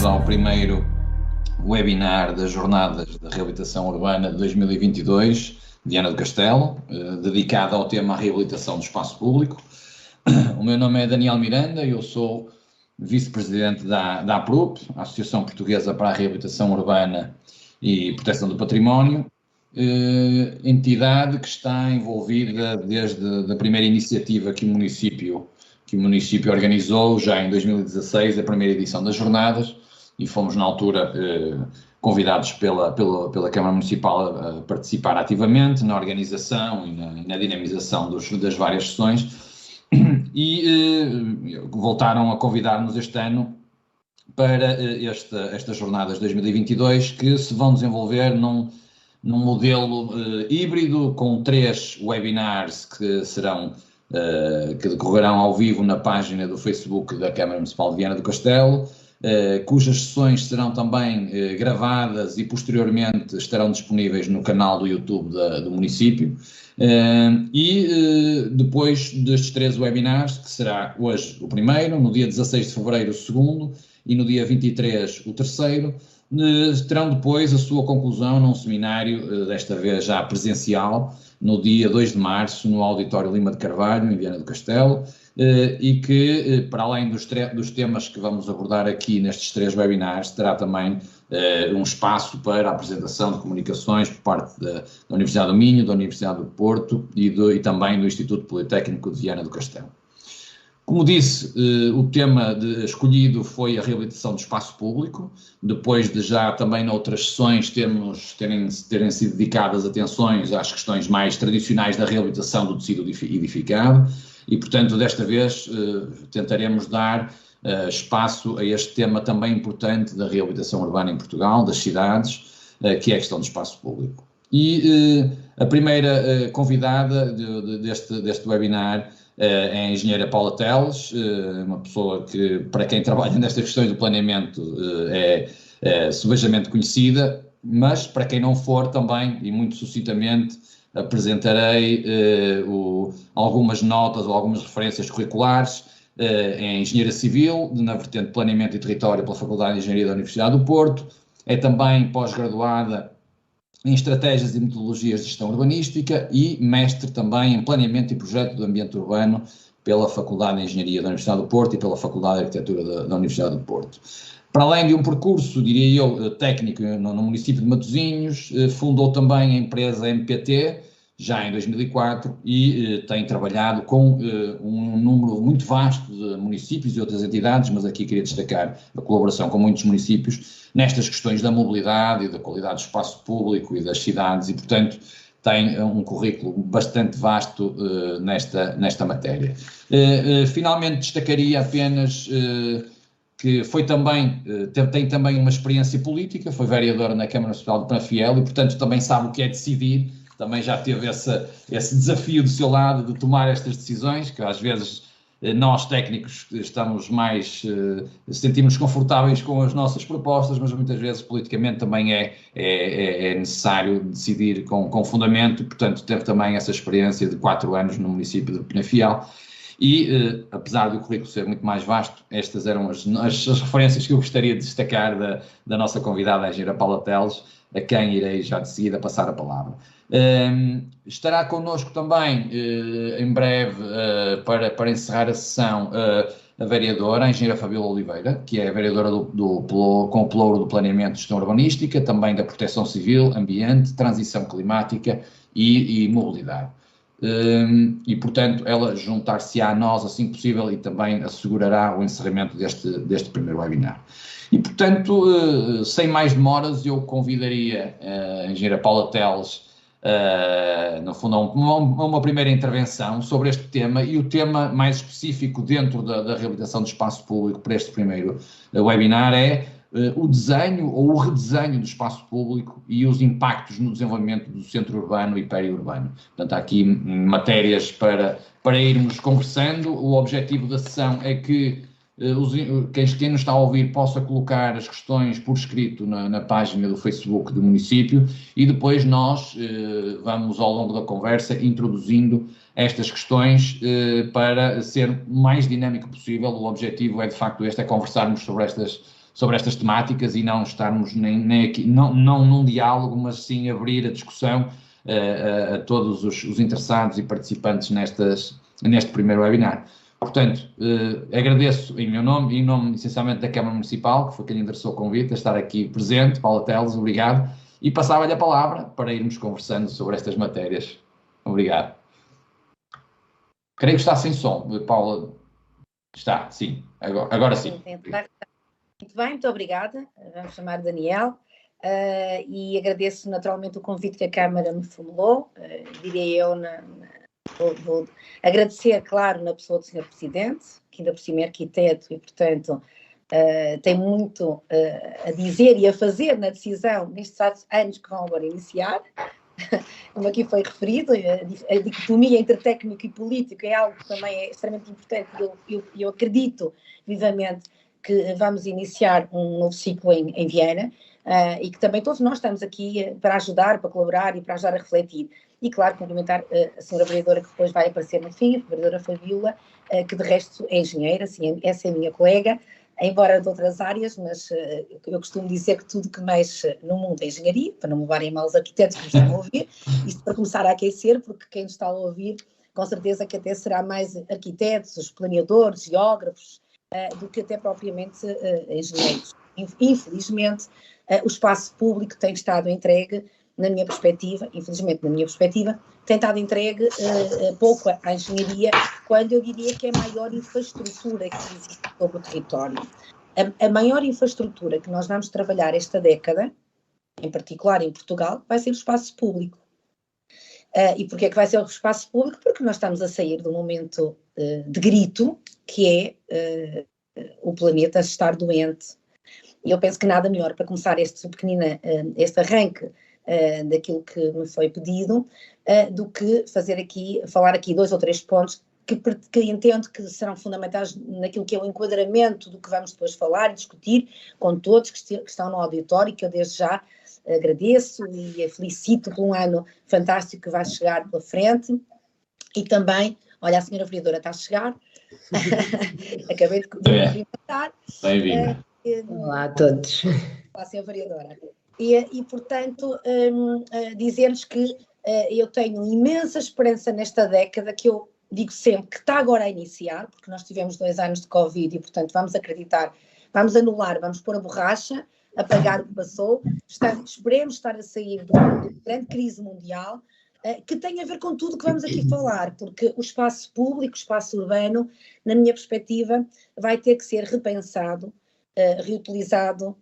bem-vindos ao primeiro webinar das Jornadas da Reabilitação Urbana de 2022, Viana do Castelo, dedicado ao tema reabilitação do espaço público. O meu nome é Daniel Miranda, eu sou vice-presidente da APRUP, a Associação Portuguesa para a Reabilitação Urbana e Proteção do Património, entidade que está envolvida desde a primeira iniciativa que o município organizou, já em 2016, a primeira edição das jornadas, e fomos na altura convidados pela Câmara Municipal a participar ativamente na organização e na dinamização das várias sessões, e voltaram a convidar-nos este ano para estas jornadas de 2022, que se vão desenvolver num modelo híbrido, com 3 webinars que decorrerão ao vivo na página do Facebook da Câmara Municipal de Viana do Castelo, cujas sessões serão também gravadas e posteriormente estarão disponíveis no canal do YouTube do município. Depois destes 3 webinars, que será hoje o primeiro, no dia 16 de fevereiro o segundo e no dia 23 o terceiro, terão depois a sua conclusão num seminário, desta vez já presencial, no dia 2 de março, no Auditório Lima de Carvalho, em Viana do Castelo, e que, para além dos temas que vamos abordar aqui nestes 3 webinars, terá também um espaço para a apresentação de comunicações por parte da Universidade do Minho, da Universidade do Porto e também do Instituto Politécnico de Viana do Castelo. Como disse, o tema escolhido foi a reabilitação do espaço público, depois de já também noutras sessões terem sido dedicadas atenções às questões mais tradicionais da reabilitação do tecido edificado, e, portanto, desta vez tentaremos dar espaço a este tema também importante da reabilitação urbana em Portugal, das cidades, que é a questão do espaço público. E a primeira convidada deste webinar é a engenheira Paula Teles, uma pessoa que, para quem trabalha nestas questões do planeamento, é subejamente conhecida, mas para quem não for também, e muito sucintamente, apresentarei algumas notas ou algumas referências curriculares em Engenharia Civil, na vertente de Planeamento e Território pela Faculdade de Engenharia da Universidade do Porto, é também pós-graduada em Estratégias e Metodologias de Gestão Urbanística e mestre também em Planeamento e Projeto do Ambiente Urbano pela Faculdade de Engenharia da Universidade do Porto e pela Faculdade de Arquitetura da Universidade do Porto. Para além de um percurso, diria eu, técnico no município de Matosinhos, fundou também a empresa MPT, já em 2004, e tem trabalhado com um número muito vasto de municípios e outras entidades, mas aqui queria destacar a colaboração com muitos municípios nestas questões da mobilidade e da qualidade do espaço público e das cidades, e, portanto, tem um currículo bastante vasto nesta matéria. Finalmente, destacaria apenas que tem também uma experiência política, foi vereadora na Câmara Municipal de Penafiel e, portanto, também sabe o que é decidir, também já teve esse desafio do seu lado de tomar estas decisões, que às vezes nós técnicos sentimos confortáveis com as nossas propostas, mas muitas vezes politicamente também é necessário decidir com fundamento, portanto teve também essa experiência de 4 anos no município de Penafiel. E, apesar do currículo ser muito mais vasto, estas eram as referências que eu gostaria de destacar da nossa convidada, a engenheira Paula Teles, a quem irei já de seguida passar a palavra. Estará connosco também, em breve, para encerrar a sessão, a vereadora, a engenheira Fabíola Oliveira, que é a vereadora com o pelouro do Planeamento e Gestão Urbanística, também da Proteção Civil, Ambiente, Transição Climática e Mobilidade. E, portanto, ela juntar-se-á a nós assim que possível e também assegurará o encerramento deste primeiro webinar. E, portanto, sem mais demoras, eu convidaria a engenheira Paula Teles, no fundo, a uma primeira intervenção sobre este tema, e o tema mais específico dentro da reabilitação do espaço público para este primeiro webinar é o desenho ou o redesenho do espaço público e os impactos no desenvolvimento do centro urbano e periurbano. Portanto, há aqui matérias para irmos conversando. O objetivo da sessão é que quem nos está a ouvir possa colocar as questões por escrito na página do Facebook do município, e depois nós vamos, ao longo da conversa, introduzindo estas questões para ser o mais dinâmico possível. O objetivo é, de facto, é conversarmos sobre estas temáticas e não estarmos nem aqui, não num diálogo, mas sim abrir a discussão a todos os interessados e participantes neste primeiro webinar. Portanto, agradeço em meu nome e em nome, essencialmente, da Câmara Municipal, que foi quem endereçou o convite, a estar aqui presente. Paula Teles, obrigado. E passava-lhe a palavra para irmos conversando sobre estas matérias. Obrigado. Creio que está sem som, Paula. Está, sim. Agora sim. Muito bem, muito obrigada. Vamos chamar Daniel. E agradeço naturalmente o convite que a Câmara me formulou. Diria eu, vou agradecer, claro, na pessoa do Sr. Presidente, que ainda por cima é arquiteto e, portanto, tem muito a dizer e a fazer na decisão nestes anos que vão agora iniciar. Como aqui foi referido, a dicotomia entre técnico e político é algo que também é extremamente importante e eu acredito vivamente que vamos iniciar um novo ciclo em Viana e que também todos nós estamos aqui para ajudar, para colaborar e para ajudar a refletir. E, claro, cumprimentar a senhora vereadora que depois vai aparecer no fim, a vereadora Fabiola, que de resto é engenheira, sim, essa é a minha colega, embora de outras áreas, mas eu costumo dizer que tudo que mexe no mundo é engenharia, para não me levarem mal os arquitetos que me estão a ouvir, isto para começar a aquecer, porque quem nos está a ouvir, com certeza que até será mais arquitetos, planeadores, geógrafos, do que até propriamente engenheiros. Infelizmente, o espaço público tem estado entregue, na minha perspectiva, infelizmente na minha perspectiva, tem estado entregue pouco à engenharia, quando eu diria que é a maior infraestrutura que existe sobre o território. A maior infraestrutura que nós vamos trabalhar esta década, em particular em Portugal, vai ser o espaço público. E porquê é que vai ser o espaço público? Porque nós estamos a sair do momento de grito, que é o planeta estar doente. E eu penso que nada melhor para começar este arranque daquilo que me foi pedido, do que falar aqui 2 ou 3 pontos que entendo que serão fundamentais naquilo que é o enquadramento do que vamos depois falar e discutir com todos que estão no auditório, que eu desde já agradeço e felicito por um ano fantástico que vai chegar pela frente. E também, olha, a senhora vereadora está a chegar, acabei de cumprimentar. Bem-vinda. Olá a todos. Olá, senhora vereadora. E portanto, dizer-lhes que eu tenho imensa esperança nesta década, que eu digo sempre que está agora a iniciar, porque nós tivemos 2 anos de Covid e, portanto, vamos acreditar, vamos anular, vamos pôr a borracha, apagar o que passou, esperemos estar a sair de uma grande crise mundial, que tem a ver com tudo que vamos aqui falar, porque o espaço público, o espaço urbano, na minha perspectiva, vai ter que ser repensado, reutilizado,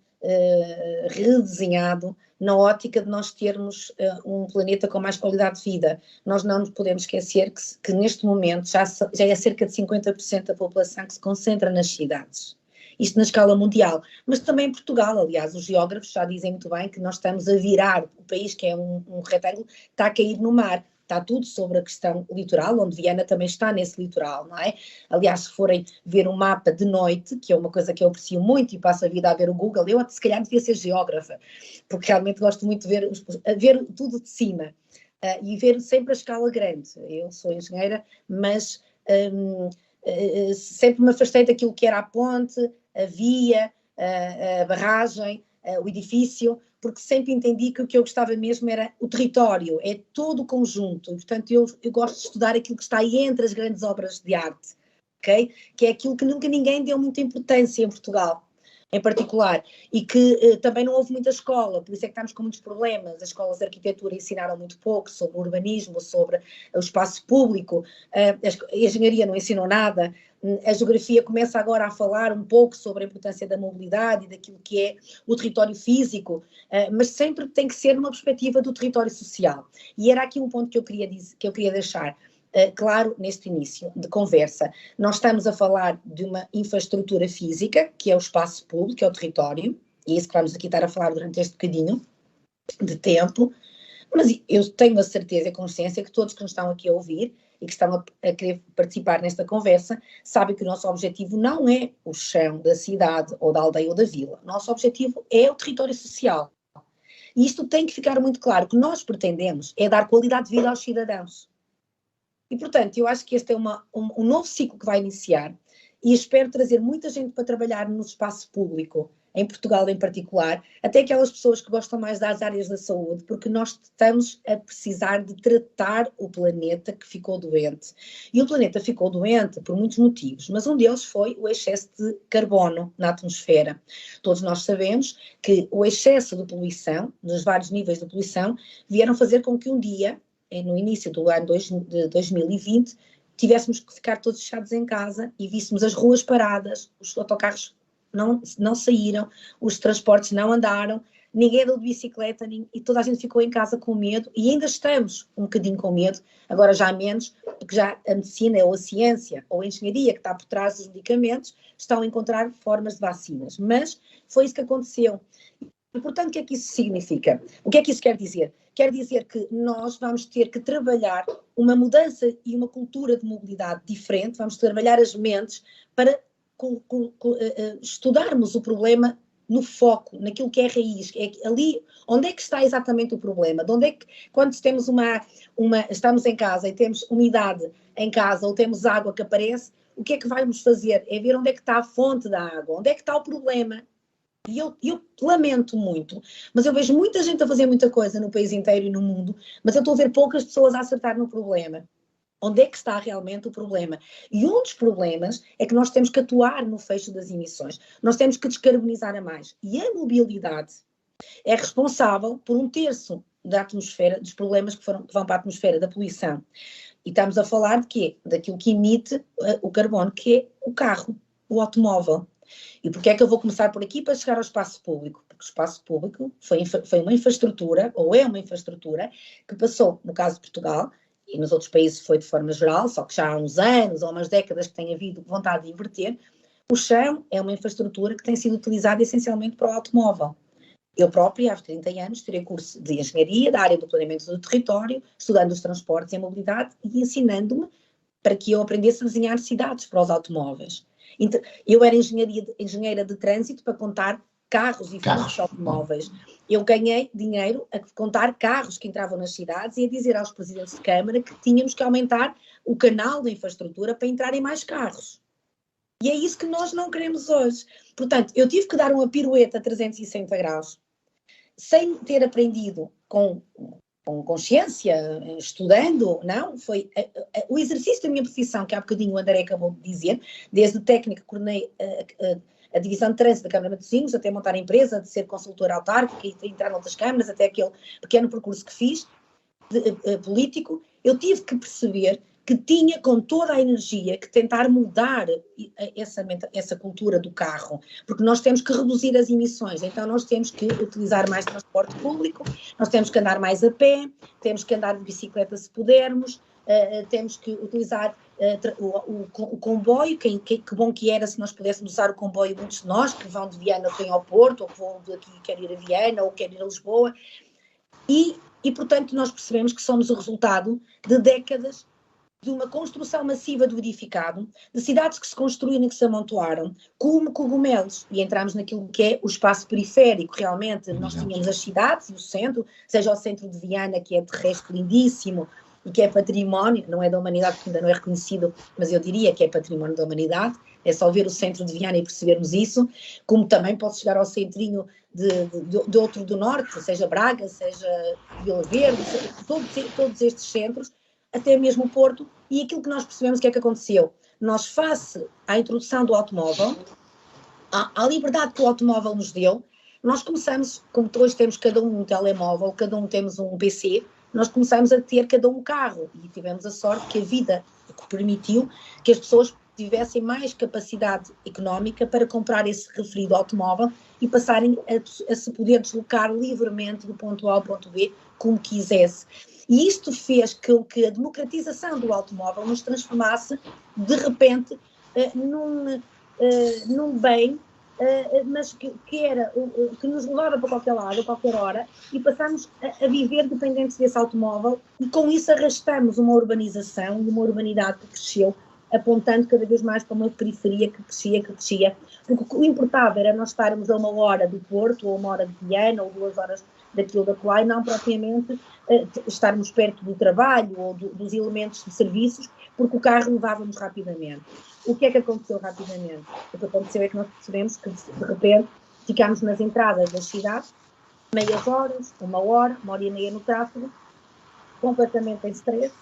redesenhado, na ótica de nós termos um planeta com mais qualidade de vida. Nós não nos podemos esquecer que neste momento já é cerca de 50% da população que se concentra nas cidades. Isto na escala mundial, mas também em Portugal. Aliás, os geógrafos já dizem muito bem que nós estamos a virar o país, que é um retângulo, está a cair no mar. Está tudo sobre a questão litoral, onde Viana também está nesse litoral, não é? Aliás, se forem ver um mapa de noite, que é uma coisa que eu aprecio muito e passo a vida a ver o Google, eu se calhar devia ser geógrafa, porque realmente gosto muito de ver tudo de cima e ver sempre a escala grande. Eu sou engenheira, mas sempre me afastei daquilo que era a ponte, a via, a barragem, o edifício, porque sempre entendi que o que eu gostava mesmo era o território, é todo o conjunto, e portanto eu gosto de estudar aquilo que está aí entre as grandes obras de arte, ok? Que é aquilo que nunca ninguém deu muita importância em Portugal, em particular, e que também não houve muita escola, por isso é que estamos com muitos problemas. As escolas de arquitetura ensinaram muito pouco sobre o urbanismo, sobre o espaço público, a engenharia não ensinou nada, a geografia começa agora a falar um pouco sobre a importância da mobilidade e daquilo que é o território físico, mas sempre tem que ser numa perspectiva do território social. E era aqui um ponto que eu queria deixar claro neste início de conversa. Nós estamos a falar de uma infraestrutura física, que é o espaço público, que é o território, e é isso que vamos aqui estar a falar durante este bocadinho de tempo, mas eu tenho a certeza e consciência que todos que nos estão aqui a ouvir e que estão a querer participar nesta conversa sabem que o nosso objetivo não é o chão da cidade ou da aldeia ou da vila. O nosso objetivo é o território social. E isto tem que ficar muito claro. O que nós pretendemos é dar qualidade de vida aos cidadãos. E, portanto, eu acho que este é um novo ciclo que vai iniciar e espero trazer muita gente para trabalhar no espaço público, em Portugal em particular, até aquelas pessoas que gostam mais das áreas da saúde, porque nós estamos a precisar de tratar o planeta que ficou doente. E o planeta ficou doente por muitos motivos, mas um deles foi o excesso de carbono na atmosfera. Todos nós sabemos que o excesso de poluição, dos vários níveis de poluição, vieram fazer com que um dia, no início do ano de 2020, tivéssemos que ficar todos fechados em casa e víssemos as ruas paradas, os autocarros não saíram, os transportes não andaram, ninguém andou de bicicleta e toda a gente ficou em casa com medo, e ainda estamos um bocadinho com medo, agora já menos, porque já a medicina ou a ciência ou a engenharia que está por trás dos medicamentos estão a encontrar formas de vacinas, mas foi isso que aconteceu. E, portanto, o que é que isso significa? O que é que isso quer dizer? Quer dizer que nós vamos ter que trabalhar uma mudança e uma cultura de mobilidade diferente, vamos trabalhar as mentes para estudarmos o problema no foco, naquilo que é a raiz, é ali, onde é que está exatamente o problema, de onde é que, quando temos estamos em casa e temos umidade em casa ou temos água que aparece, o que é que vamos fazer? É ver onde é que está a fonte da água, onde é que está o problema. E eu lamento muito, mas eu vejo muita gente a fazer muita coisa no país inteiro e no mundo, mas eu estou a ver poucas pessoas a acertar no problema. Onde é que está realmente o problema? E um dos problemas é que nós temos que atuar no fecho das emissões. Nós temos que descarbonizar a mais. E a mobilidade é responsável por 1/3 da atmosfera, dos problemas que vão para a atmosfera, da poluição. E estamos a falar de quê? Daquilo que emite o carbono, que é o carro, o automóvel. E porquê é que eu vou começar por aqui para chegar ao espaço público? Porque o espaço público foi uma infraestrutura, ou é uma infraestrutura, que passou, no caso de Portugal, e nos outros países foi de forma geral, só que já há uns anos ou umas décadas que tem havido vontade de inverter, o chão é uma infraestrutura que tem sido utilizada essencialmente para o automóvel. Eu própria, há 30 anos, tirei curso de engenharia da área do planeamento do território, estudando os transportes e a mobilidade e ensinando-me para que eu aprendesse a desenhar cidades para os automóveis. Então, eu era engenheira de trânsito para contar carros e fluxos de automóveis. Eu ganhei dinheiro a contar carros que entravam nas cidades e a dizer aos presidentes de Câmara que tínhamos que aumentar o canal da infraestrutura para entrarem mais carros. E é isso que nós não queremos hoje. Portanto, eu tive que dar uma pirueta a 360 graus, sem ter aprendido com consciência, estudando, não, foi o exercício da minha profissão, que há bocadinho o André acabou de dizer, desde técnica que coordenei a divisão de trânsito da Câmara de Matosinhos, até montar a empresa, de ser consultora autárquica e entrar noutras câmaras, até aquele pequeno percurso que fiz, político, eu tive que perceber que tinha com toda a energia que tentar mudar essa cultura do carro, porque nós temos que reduzir as emissões, então nós temos que utilizar mais transporte público, nós temos que andar mais a pé, temos que andar de bicicleta se pudermos, temos que utilizar o comboio, que bom que era se nós pudéssemos usar o comboio, muitos de nós que vão de Viana vêm ao Porto, ou que vão daqui querem ir a Viana, ou querem ir a Lisboa, e portanto nós percebemos que somos o resultado de décadas de uma construção massiva do edificado, de cidades que se construíram e que se amontoaram, como cogumelos, e entramos naquilo que é o espaço periférico, realmente, nós tínhamos as cidades e o centro, seja o centro de Viana, que é de resto lindíssimo, e que é património, não é da humanidade, porque ainda não é reconhecido, mas eu diria que é património da humanidade, é só ver o centro de Viana e percebermos isso, como também pode chegar ao centrinho de outro do norte, seja Braga, seja Vila Verde, todos estes centros, até mesmo o Porto, e aquilo que nós percebemos, o que é que aconteceu? Nós, face à introdução do automóvel, à liberdade que o automóvel nos deu, nós começamos, como hoje temos cada um telemóvel, cada um temos um PC, nós começamos a ter cada um carro, e tivemos a sorte que a vida permitiu que as pessoas tivessem mais capacidade económica para comprar esse referido automóvel e passarem a se poder deslocar livremente do ponto A ao ponto B, como quisesse. E isto fez com que a democratização do automóvel nos transformasse, de repente, num bem, mas que nos levava para qualquer lado, a qualquer hora, e passámos a viver dependentes desse automóvel, e com isso arrastamos uma urbanização e uma urbanidade que cresceu, apontando cada vez mais para uma periferia que crescia, porque o importava era nós estarmos a 1 hora do Porto, ou 1 hora de Viana, ou 2 horas daquilo da Coai, não propriamente estarmos perto do trabalho ou dos elementos de serviços, porque o carro levava-nos rapidamente. O que é que aconteceu rapidamente? O que aconteceu é que nós percebemos que, de repente, ficámos nas entradas das cidades, meias horas, uma hora e meia no tráfego, completamente em stress,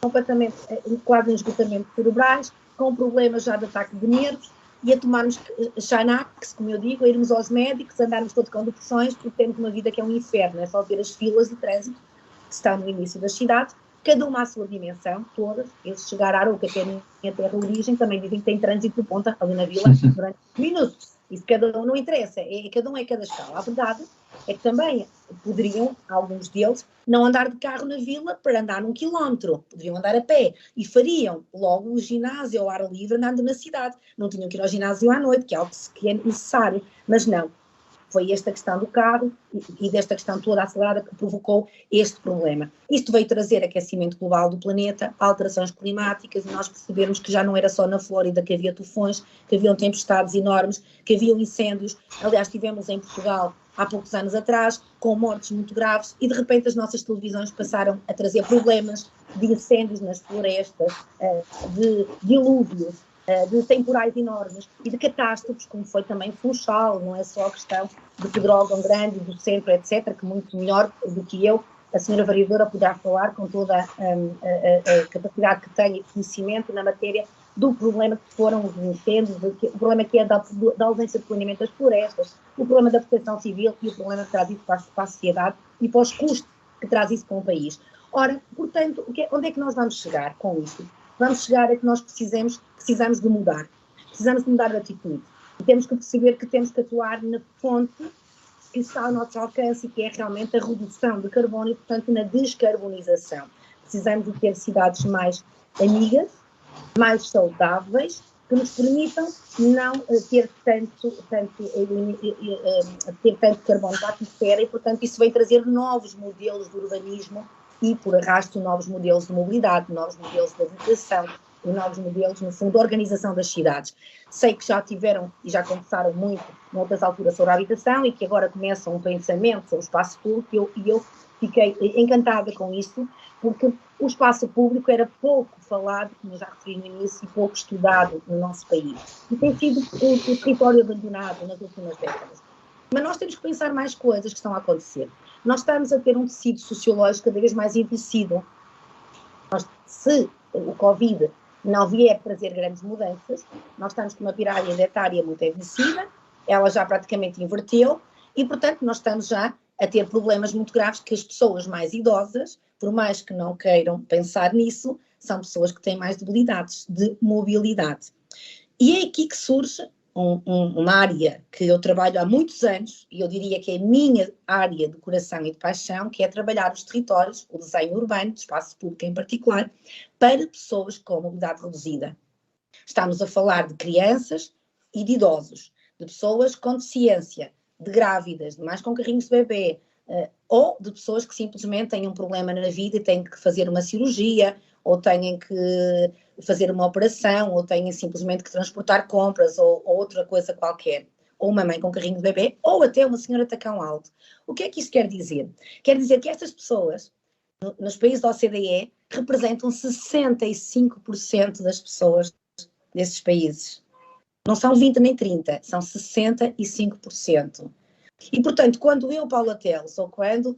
completamente, quase em esgotamento cerebrais, com problemas já de ataque de nervos, e a tomarmos Xanax, como eu digo, a irmos aos médicos, andarmos todos com depressões, porque temos uma vida que é um inferno, é só ver as filas de trânsito que estão no início das cidades, cada uma à sua dimensão, todas. Eu, se chegar à Arouca, que é a minha terra de origem, também dizem que tem trânsito de ponta ali na vila durante minutos. Isso cada um não interessa, cada um é cada escala. A verdade é que também poderiam, alguns deles, não andar de carro na vila para andar 1 quilómetro, poderiam andar a pé e fariam logo o ginásio ao ar livre andando na cidade. Não tinham que ir ao ginásio à noite, que é algo que é necessário, mas não. Foi esta questão do carro e desta questão toda acelerada que provocou este problema. Isto veio trazer aquecimento global do planeta, alterações climáticas, e nós percebemos que já não era só na Flórida que havia tufões, que haviam tempestades enormes, que haviam incêndios. Aliás, tivemos em Portugal há poucos anos atrás, com mortes muito graves, e de repente as nossas televisões passaram a trazer problemas de incêndios nas florestas, de dilúvios, de temporais enormes e de catástrofes, como foi também Funchal, não é só a questão de Pedrógão Grande, do centro, etc., que muito melhor do que eu, a senhora vereadora poderá falar com toda a capacidade que tem e conhecimento na matéria do problema que foram os incêndios, o problema que é da ausência de planeamento das florestas, o problema da proteção civil e o problema que traz isso para a sociedade e para os custos que traz isso para um país. Ora, portanto, onde é que nós vamos chegar com isto? Vamos chegar a que nós precisamos de mudar. Precisamos de mudar de atitude. E temos que perceber que temos que atuar na fonte que está ao nosso alcance e que é realmente a redução de carbono e, portanto, na descarbonização. Precisamos de ter cidades mais amigas, mais saudáveis, que nos permitam não ter tanto carbono para a atmosfera e, portanto, isso vem trazer novos modelos de urbanismo e, por arrasto, novos modelos de mobilidade, novos modelos de habitação e novos modelos, no fundo, de organização das cidades. Sei que já tiveram e já conversaram muito noutras alturas sobre a habitação e que agora começa um pensamento sobre o espaço público e eu fiquei encantada com isso, porque o espaço público era pouco falado, como eu já referi no início, e pouco estudado no nosso país. E tem sido o território abandonado nas últimas décadas. Mas nós temos que pensar mais coisas que estão a acontecer. Nós estamos a ter um tecido sociológico cada vez mais envelhecido. Se o Covid não vier trazer grandes mudanças, nós estamos com uma pirâmide etária muito envelhecida, ela já praticamente inverteu, e, portanto, nós estamos já a ter problemas muito graves que as pessoas mais idosas, por mais que não queiram pensar nisso, são pessoas que têm mais debilidades de mobilidade. E é aqui que surge uma área que eu trabalho há muitos anos, e eu diria que é a minha área de coração e de paixão, que é trabalhar os territórios, o desenho urbano, de espaço público em particular, para pessoas com mobilidade reduzida. Estamos a falar de crianças e de idosos, de pessoas com deficiência, de grávidas, de mais com carrinhos de bebê, ou de pessoas que simplesmente têm um problema na vida e têm que fazer uma cirurgia, ou têm que fazer uma operação, ou têm simplesmente que transportar compras, ou outra coisa qualquer. Ou uma mãe com carrinho de bebê, ou até uma senhora tacão alto. O que é que isso quer dizer? Quer dizer que estas pessoas, nos países da OCDE, representam 65% das pessoas desses países. Não são 20 nem 30, são 65%. E, portanto, quando eu, Paula Teles, ou quando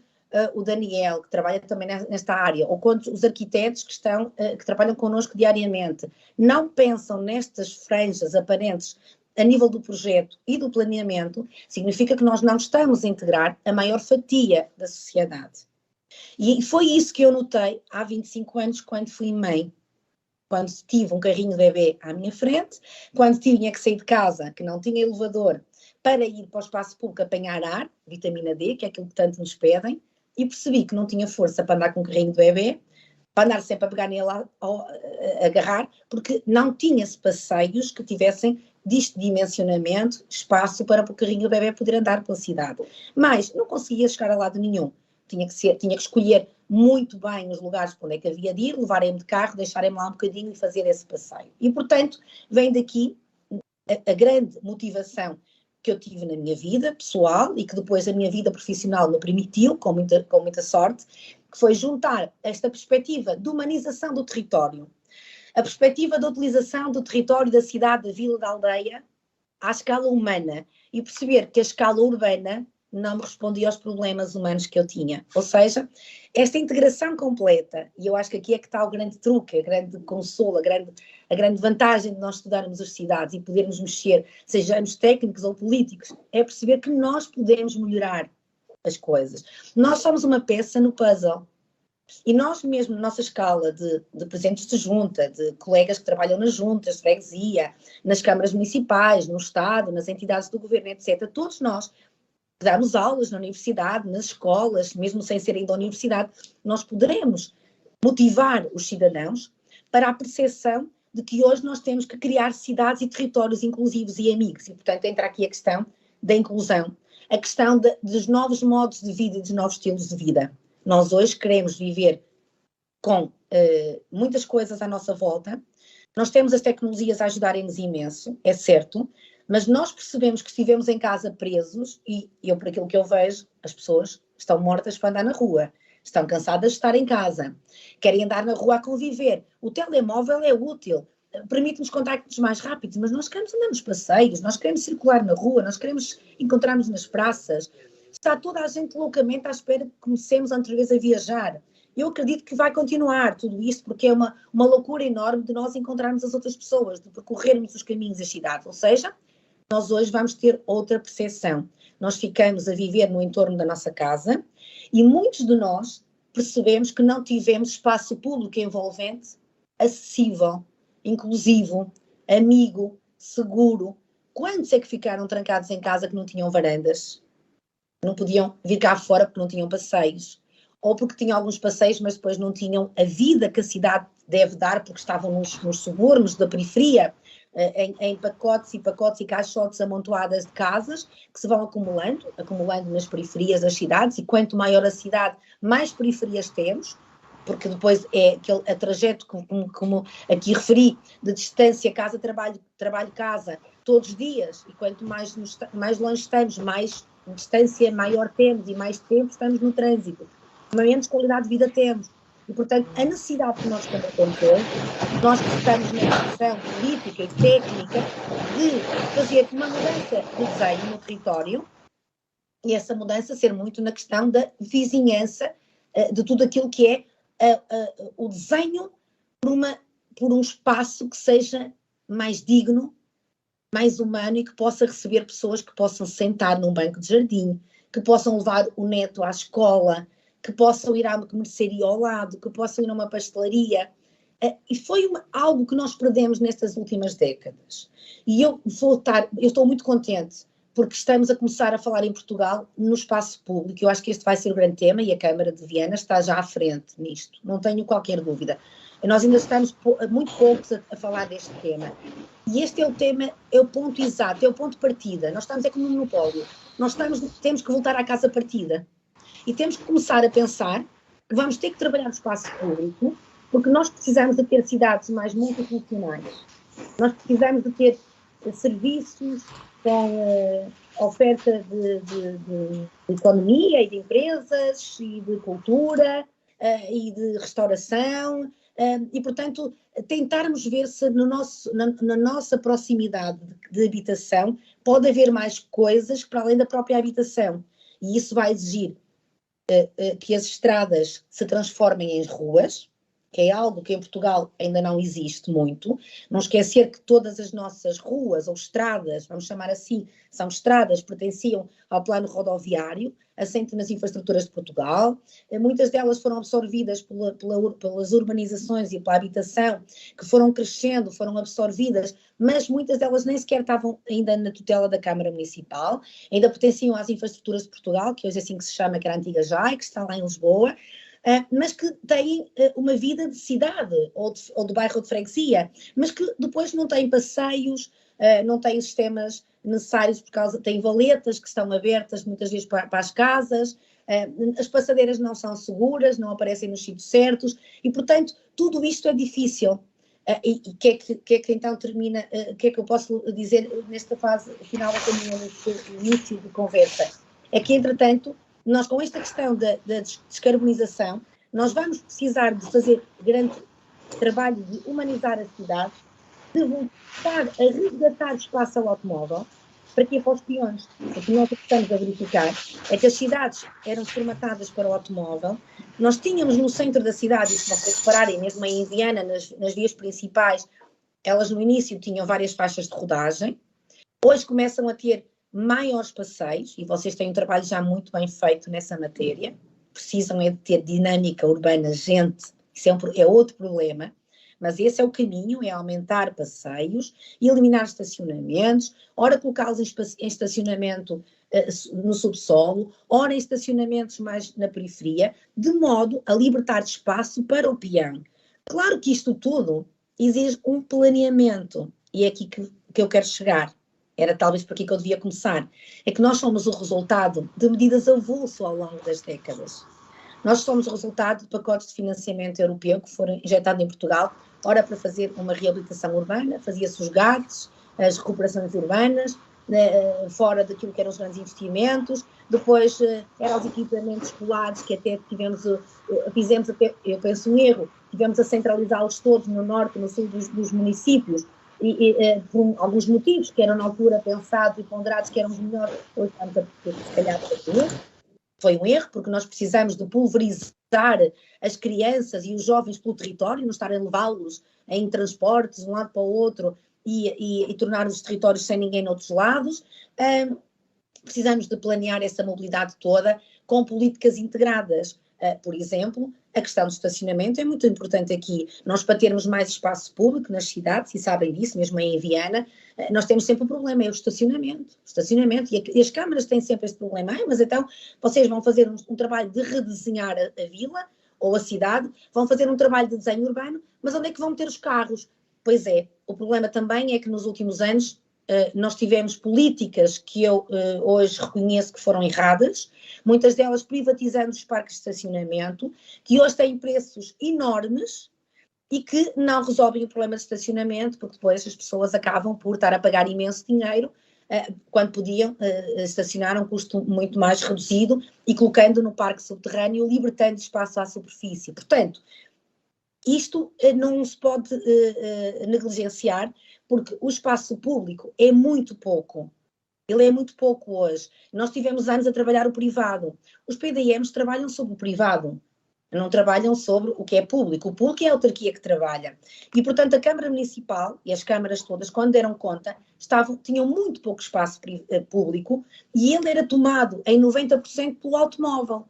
o Daniel, que trabalha também nesta área, ou quando os arquitetos que trabalham connosco diariamente, não pensam nestas franjas aparentes a nível do projeto e do planeamento, significa que nós não estamos a integrar a maior fatia da sociedade. E foi isso que eu notei há 25 anos, quando fui mãe. Quando tive um carrinho de bebê à minha frente, quando tinha que sair de casa, que não tinha elevador, para ir para o espaço público apanhar ar, vitamina D, que é aquilo que tanto nos pedem, e percebi que não tinha força para andar com um carrinho de bebê, para andar sempre a pegar nele, a agarrar, porque não tinha-se passeios que tivessem disto dimensionamento, espaço para o carrinho de bebê poder andar pela cidade. Mas não conseguia chegar a lado nenhum. Tinha que escolher muito bem os lugares para onde é que havia de ir, levarem-me de carro, deixarem-me lá um bocadinho e fazer esse passeio. E, portanto, vem daqui a grande motivação que eu tive na minha vida pessoal e que depois a minha vida profissional me permitiu, com muita sorte, que foi juntar esta perspectiva de humanização do território, a perspectiva da utilização do território, da cidade, da vila, da aldeia, à escala humana e perceber que a escala urbana não me respondia aos problemas humanos que eu tinha. Ou seja, esta integração completa, e eu acho que aqui é que está o grande truque, a grande consolo, a grande vantagem de nós estudarmos as cidades e podermos mexer, sejamos técnicos ou políticos, é perceber que nós podemos melhorar as coisas. Nós somos uma peça no puzzle. E nós mesmo, na nossa escala de presidentes de junta, de colegas que trabalham nas juntas de freguesia, nas câmaras municipais, no Estado, nas entidades do governo, etc., todos nós que damos aulas na universidade, nas escolas, mesmo sem serem da universidade, nós poderemos motivar os cidadãos para a percepção de que hoje nós temos que criar cidades e territórios inclusivos e amigos. E, portanto, entra aqui a questão da inclusão, a questão dos novos modos de vida e dos novos estilos de vida. Nós hoje queremos viver com muitas coisas à nossa volta, nós temos as tecnologias a ajudarem-nos imenso, é certo, mas nós percebemos que estivemos em casa presos, e eu, por aquilo que eu vejo, as pessoas estão mortas para andar na rua, estão cansadas de estar em casa, querem andar na rua a conviver. O telemóvel é útil, permite-nos contactos mais rápidos, mas nós queremos andar nos passeios, nós queremos circular na rua, nós queremos encontrar-nos nas praças. Está toda a gente loucamente à espera que comecemos outra vez a viajar. Eu acredito que vai continuar tudo isto, porque é uma loucura enorme de nós encontrarmos as outras pessoas, de percorrermos os caminhos das cidades. Ou seja, nós hoje vamos ter outra percepção. Nós ficamos a viver no entorno da nossa casa e muitos de nós percebemos que não tivemos espaço público envolvente, acessível, inclusivo, amigo, seguro. Quantos é que ficaram trancados em casa que não tinham varandas? Não podiam vir cá fora porque não tinham passeios, ou porque tinham alguns passeios, mas depois não tinham a vida que a cidade deve dar, porque estavam nos subúrbios da periferia, em pacotes e caixotes amontoadas de casas que se vão acumulando nas periferias das cidades, e quanto maior a cidade, mais periferias temos, porque depois é aquele trajeto, como aqui referi, de distância casa-trabalho, trabalho-casa, todos os dias, e quanto mais longe estamos, mais distância maior temos e mais tempo estamos no trânsito, menos qualidade de vida temos. E, portanto, a necessidade que nós combatemos hoje, nós que estamos na discussão política e técnica de fazer uma mudança de desenho no território, e essa mudança ser muito na questão da vizinhança, de tudo aquilo que é o desenho por um espaço que seja mais digno, mais humano e que possa receber pessoas que possam sentar num banco de jardim, que possam levar o neto à escola, que possam ir à mercearia ao lado, que possam ir a uma pastelaria. E foi algo que nós perdemos nestas últimas décadas. E eu estou muito contente porque estamos a começar a falar em Portugal no espaço público. Eu acho que este vai ser o grande tema e a Câmara de Viana está já à frente nisto, não tenho qualquer dúvida. Nós ainda estamos muito poucos a falar deste tema. E este é o tema, é o ponto exato, é o ponto de partida. Nós estamos como um monopólio. Temos que voltar à casa partida. E temos que começar a pensar que vamos ter que trabalhar no espaço público, porque nós precisamos de ter cidades mais multifuncionais. Nós precisamos de ter serviços com oferta de economia e de empresas e de cultura e de restauração e, portanto, tentarmos ver se na nossa proximidade de habitação pode haver mais coisas para além da própria habitação. E isso vai exigir que as estradas se transformem em ruas, que é algo que em Portugal ainda não existe muito. Não esquecer que todas as nossas ruas ou estradas, vamos chamar assim, são estradas que pertenciam ao plano rodoviário, assente nas infraestruturas de Portugal. Muitas delas foram absorvidas pelas urbanizações e pela habitação, que foram crescendo, foram absorvidas, mas muitas delas nem sequer estavam ainda na tutela da Câmara Municipal, ainda pertenciam às infraestruturas de Portugal, que hoje é assim que se chama, que era a antiga JAI, que está lá em Lisboa, mas que têm uma vida de cidade ou de bairro de freguesia, mas que depois não têm passeios, não têm sistemas necessários, por causa, têm valetas que estão abertas muitas vezes para as casas, as passadeiras não são seguras, não aparecem nos sítios certos, e portanto tudo isto é difícil. E o que é que então termina, o que é que eu posso dizer nesta fase final da caminhada, neste início de conversa? É que, entretanto, nós com esta questão da descarbonização, nós vamos precisar de fazer grande trabalho de humanizar a cidade, de voltar a resgatar espaço ao automóvel. Para quê? Para os peões. O que nós estamos a verificar é que as cidades eram formatadas para o automóvel. Nós tínhamos no centro da cidade, e se vocês repararem, mesmo em Viana, nas vias principais, elas no início tinham várias faixas de rodagem. Hoje começam a ter maiores passeios, e vocês têm um trabalho já muito bem feito nessa matéria. Precisam é de ter dinâmica urbana, gente, isso é outro problema. Mas esse é o caminho, é aumentar passeios, eliminar estacionamentos, ora colocá-los em estacionamento no subsolo, ora em estacionamentos mais na periferia, de modo a libertar espaço para o peão. Claro que isto tudo exige um planeamento, e é aqui que eu quero chegar. Era talvez por aqui que eu devia começar. É que nós somos o resultado de medidas avulso ao longo das décadas. Nós somos o resultado de pacotes de financiamento europeu que foram injetados em Portugal, ora para fazer uma reabilitação urbana, fazia-se os GATs, as recuperações urbanas, fora daquilo que eram os grandes investimentos, depois eram os equipamentos escolares que até fizemos até, eu penso um erro, tivemos a centralizá-los todos no norte e no sul dos municípios, por alguns motivos que eram na altura pensados e ponderados que eram os melhores, hoje estamos a perceber que se calhar foi um erro, porque nós precisamos de pulverizar as crianças e os jovens pelo território, não estarem a levá-los em transportes de um lado para o outro e tornar os territórios sem ninguém noutros lados. Precisamos de planear essa mobilidade toda com políticas integradas. Por exemplo, a questão do estacionamento é muito importante aqui. Nós, para termos mais espaço público nas cidades, e sabem disso, mesmo em Viana, nós temos sempre um problema, é o estacionamento. E as câmaras têm sempre este problema. Mas então, vocês vão fazer um trabalho de redesenhar a vila ou a cidade, vão fazer um trabalho de desenho urbano, mas onde é que vão meter os carros? Pois é, o problema também é que nos últimos anos nós tivemos políticas que eu hoje reconheço que foram erradas, muitas delas privatizando os parques de estacionamento, que hoje têm preços enormes e que não resolvem o problema de estacionamento, porque depois as pessoas acabam por estar a pagar imenso dinheiro quando podiam estacionar a um custo muito mais reduzido e colocando no parque subterrâneo, libertando espaço à superfície. Portanto, isto não se pode negligenciar, porque o espaço público é muito pouco. Ele é muito pouco hoje. Nós tivemos anos a trabalhar o privado. Os PDMs trabalham sobre o privado, não trabalham sobre o que é público. O público é a autarquia que trabalha. E, portanto, a Câmara Municipal e as câmaras todas, quando deram conta, tinham muito pouco espaço público e ele era tomado em 90% pelo automóvel,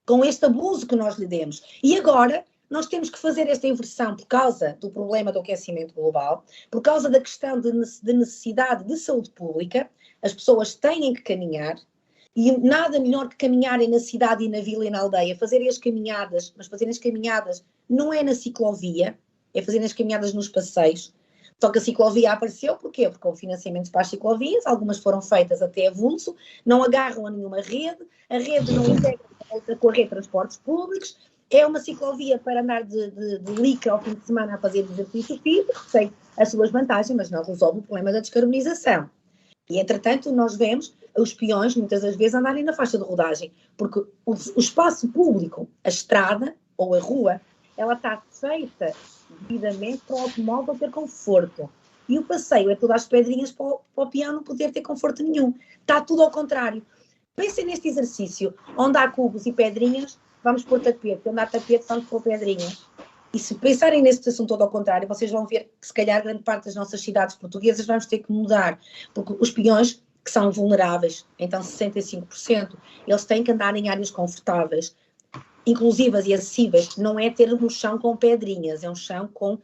com este abuso que nós lhe demos. E agora nós temos que fazer esta inversão por causa do problema do aquecimento global, por causa da questão de necessidade de saúde pública. As pessoas têm que caminhar, e nada melhor que caminharem na cidade e na vila e na aldeia, fazerem as caminhadas, mas fazerem as caminhadas não é na ciclovia, é fazerem as caminhadas nos passeios. Só que a ciclovia apareceu, porquê? Porque houve financiamentos para as ciclovias, algumas foram feitas até avulso, não agarram a nenhuma rede, a rede não integra com a rede de transportes públicos. É uma ciclovia para andar de licra ao fim de semana a fazer exercício físico, que tem as suas vantagens, mas não resolve o problema da descarbonização. E, entretanto, nós vemos os peões, muitas das vezes, andarem na faixa de rodagem, porque o espaço público, a estrada ou a rua, ela está feita devidamente para o automóvel ter conforto. E o passeio é tudo às pedrinhas para o peão não poder ter conforto nenhum. Está tudo ao contrário. Pensem neste exercício, onde há cubos e pedrinhas, vamos pôr tapete, onde há tapete, vamos pôr pedrinhas. E se pensarem neste assunto todo ao contrário, vocês vão ver que se calhar grande parte das nossas cidades portuguesas vamos ter que mudar, porque os peões que são vulneráveis, então 65%, eles têm que andar em áreas confortáveis, inclusivas e acessíveis. Não é ter um chão com pedrinhas, é um chão com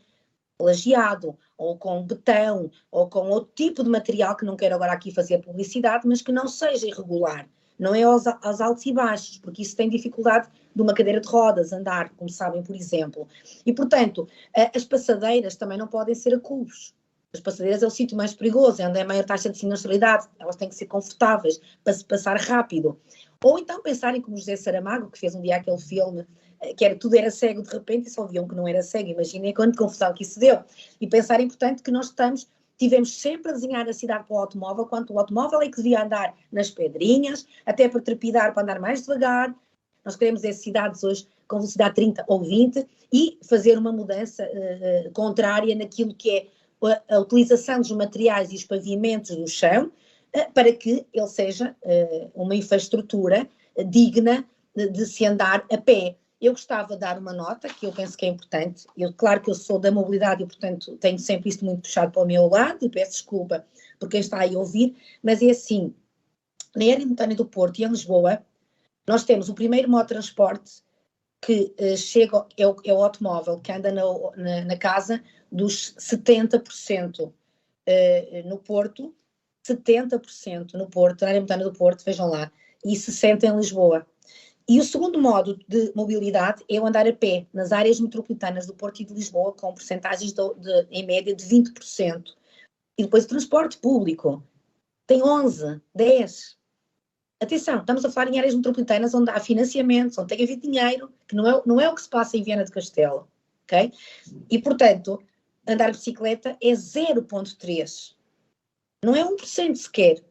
lajeado, ou com betão, ou com outro tipo de material, que não quero agora aqui fazer publicidade, mas que não seja irregular. Não é aos altos e baixos, porque isso tem dificuldade de uma cadeira de rodas andar, como sabem, por exemplo. E, portanto, as passadeiras também não podem ser a cubos. As passadeiras é o sítio mais perigoso, é onde é a maior taxa de sinistralidade. Elas têm que ser confortáveis para se passar rápido. Ou então pensarem como José Saramago, que fez um dia aquele filme, que tudo era cego de repente e só viam que não era cego. Imaginem quanta confusão que isso deu. E pensarem, portanto, que nós tivemos sempre a desenhar a cidade para o automóvel, quanto o automóvel é que devia andar nas pedrinhas, até para trepidar, para andar mais devagar. Nós queremos cidades hoje com velocidade 30 ou 20 e fazer uma mudança contrária naquilo que é a utilização dos materiais e os pavimentos do chão, para que ele seja uma infraestrutura digna de se andar a pé. Eu gostava de dar uma nota, que eu penso que é importante. Claro que eu sou da mobilidade e, portanto, tenho sempre isto muito puxado para o meu lado, e peço desculpa por quem está aí a ouvir, mas é assim, na área metropolitana do Porto e em Lisboa, nós temos o primeiro modo de transporte que chega, é o automóvel, que anda na casa dos 70% no Porto, 70% no Porto, na área metropolitana do Porto, vejam lá, e 60% em Lisboa. E o segundo modo de mobilidade é o andar a pé, nas áreas metropolitanas do Porto e de Lisboa, com percentagens em média de 20%. E depois o transporte público tem 11%, 10%. Atenção, estamos a falar em áreas metropolitanas onde há financiamentos, onde tem que haver dinheiro, que não é o que se passa em Viana do Castelo, ok? E, portanto, andar de bicicleta é 0,3%. Não é 1% sequer.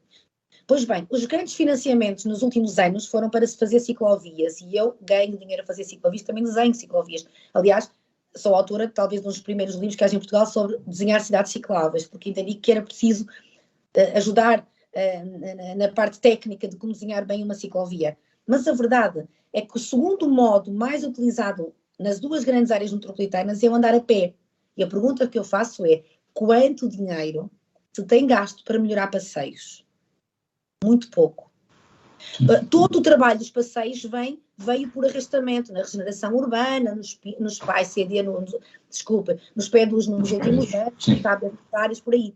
Pois bem, os grandes financiamentos nos últimos anos foram para se fazer ciclovias, e eu ganho dinheiro a fazer ciclovias, também desenho ciclovias. Aliás, sou autora, talvez, de um dos primeiros livros que há em Portugal sobre desenhar cidades cicláveis, porque entendi que era preciso ajudar na parte técnica de como desenhar bem uma ciclovia. Mas a verdade é que o segundo modo mais utilizado nas duas grandes áreas metropolitanas é o andar a pé. E a pergunta que eu faço é: quanto dinheiro se tem gasto para melhorar passeios? Muito pouco. Todo o trabalho dos passeios veio por arrastamento, na regeneração urbana, nos PAI-CD, nos PEDUs, nos últimos anos, nos tábuas por aí.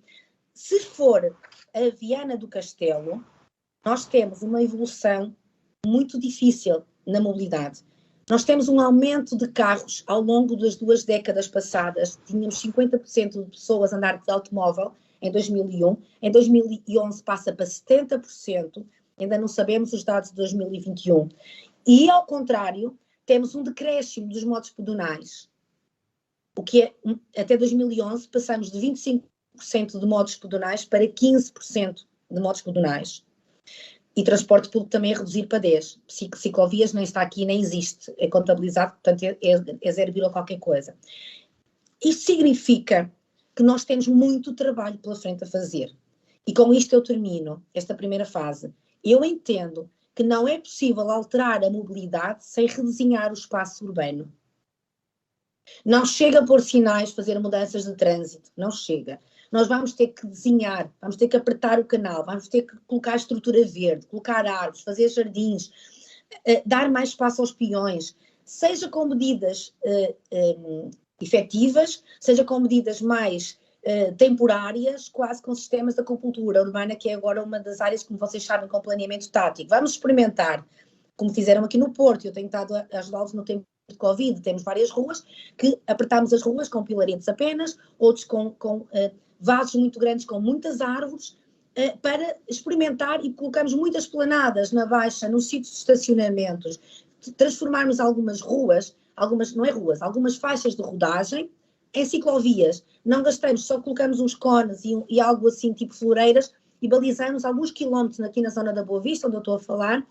Se for a Viana do Castelo, nós temos uma evolução muito difícil na mobilidade. Nós temos um aumento de carros ao longo das 2 décadas passadas. Tínhamos 50% de pessoas a andar de automóvel em 2001. Em 2011 passa para 70%. Ainda não sabemos os dados de 2021. E, ao contrário, temos um decréscimo dos modos pedonais. O que é, até 2011, passamos de 25% de modos pedonais para 15% de modos pedonais. E transporte público também é reduzir para 10%. Ciclovias nem está aqui, nem existe. É contabilizado, portanto é 0, qualquer coisa. Isto significa que nós temos muito trabalho pela frente a fazer. E com isto eu termino esta primeira fase. Eu entendo que não é possível alterar a mobilidade sem redesenhar o espaço urbano. Não chega a pôr sinais, fazer mudanças de trânsito, não chega. Nós vamos ter que desenhar, vamos ter que apertar o canal, vamos ter que colocar estrutura verde, colocar árvores, fazer jardins, dar mais espaço aos peões, seja com medidas efetivas, seja com medidas mais temporárias, quase com sistemas de acupuntura urbana, que é agora uma das áreas, como vocês sabem, com planeamento tático. Vamos experimentar, como fizeram aqui no Porto. Eu tenho estado a ajudá-los no tempo de Covid. Temos várias ruas que apertámos as ruas com pilaretes apenas, outros com vasos muito grandes com muitas árvores, para experimentar, e colocamos muitas planadas na Baixa, nos sítios de estacionamentos, transformarmos algumas ruas, algumas faixas de rodagem em ciclovias. Não gastamos, só colocamos uns cones e algo assim, tipo floreiras, e balizamos alguns quilómetros aqui na zona da Boa Vista, onde eu estou a falar,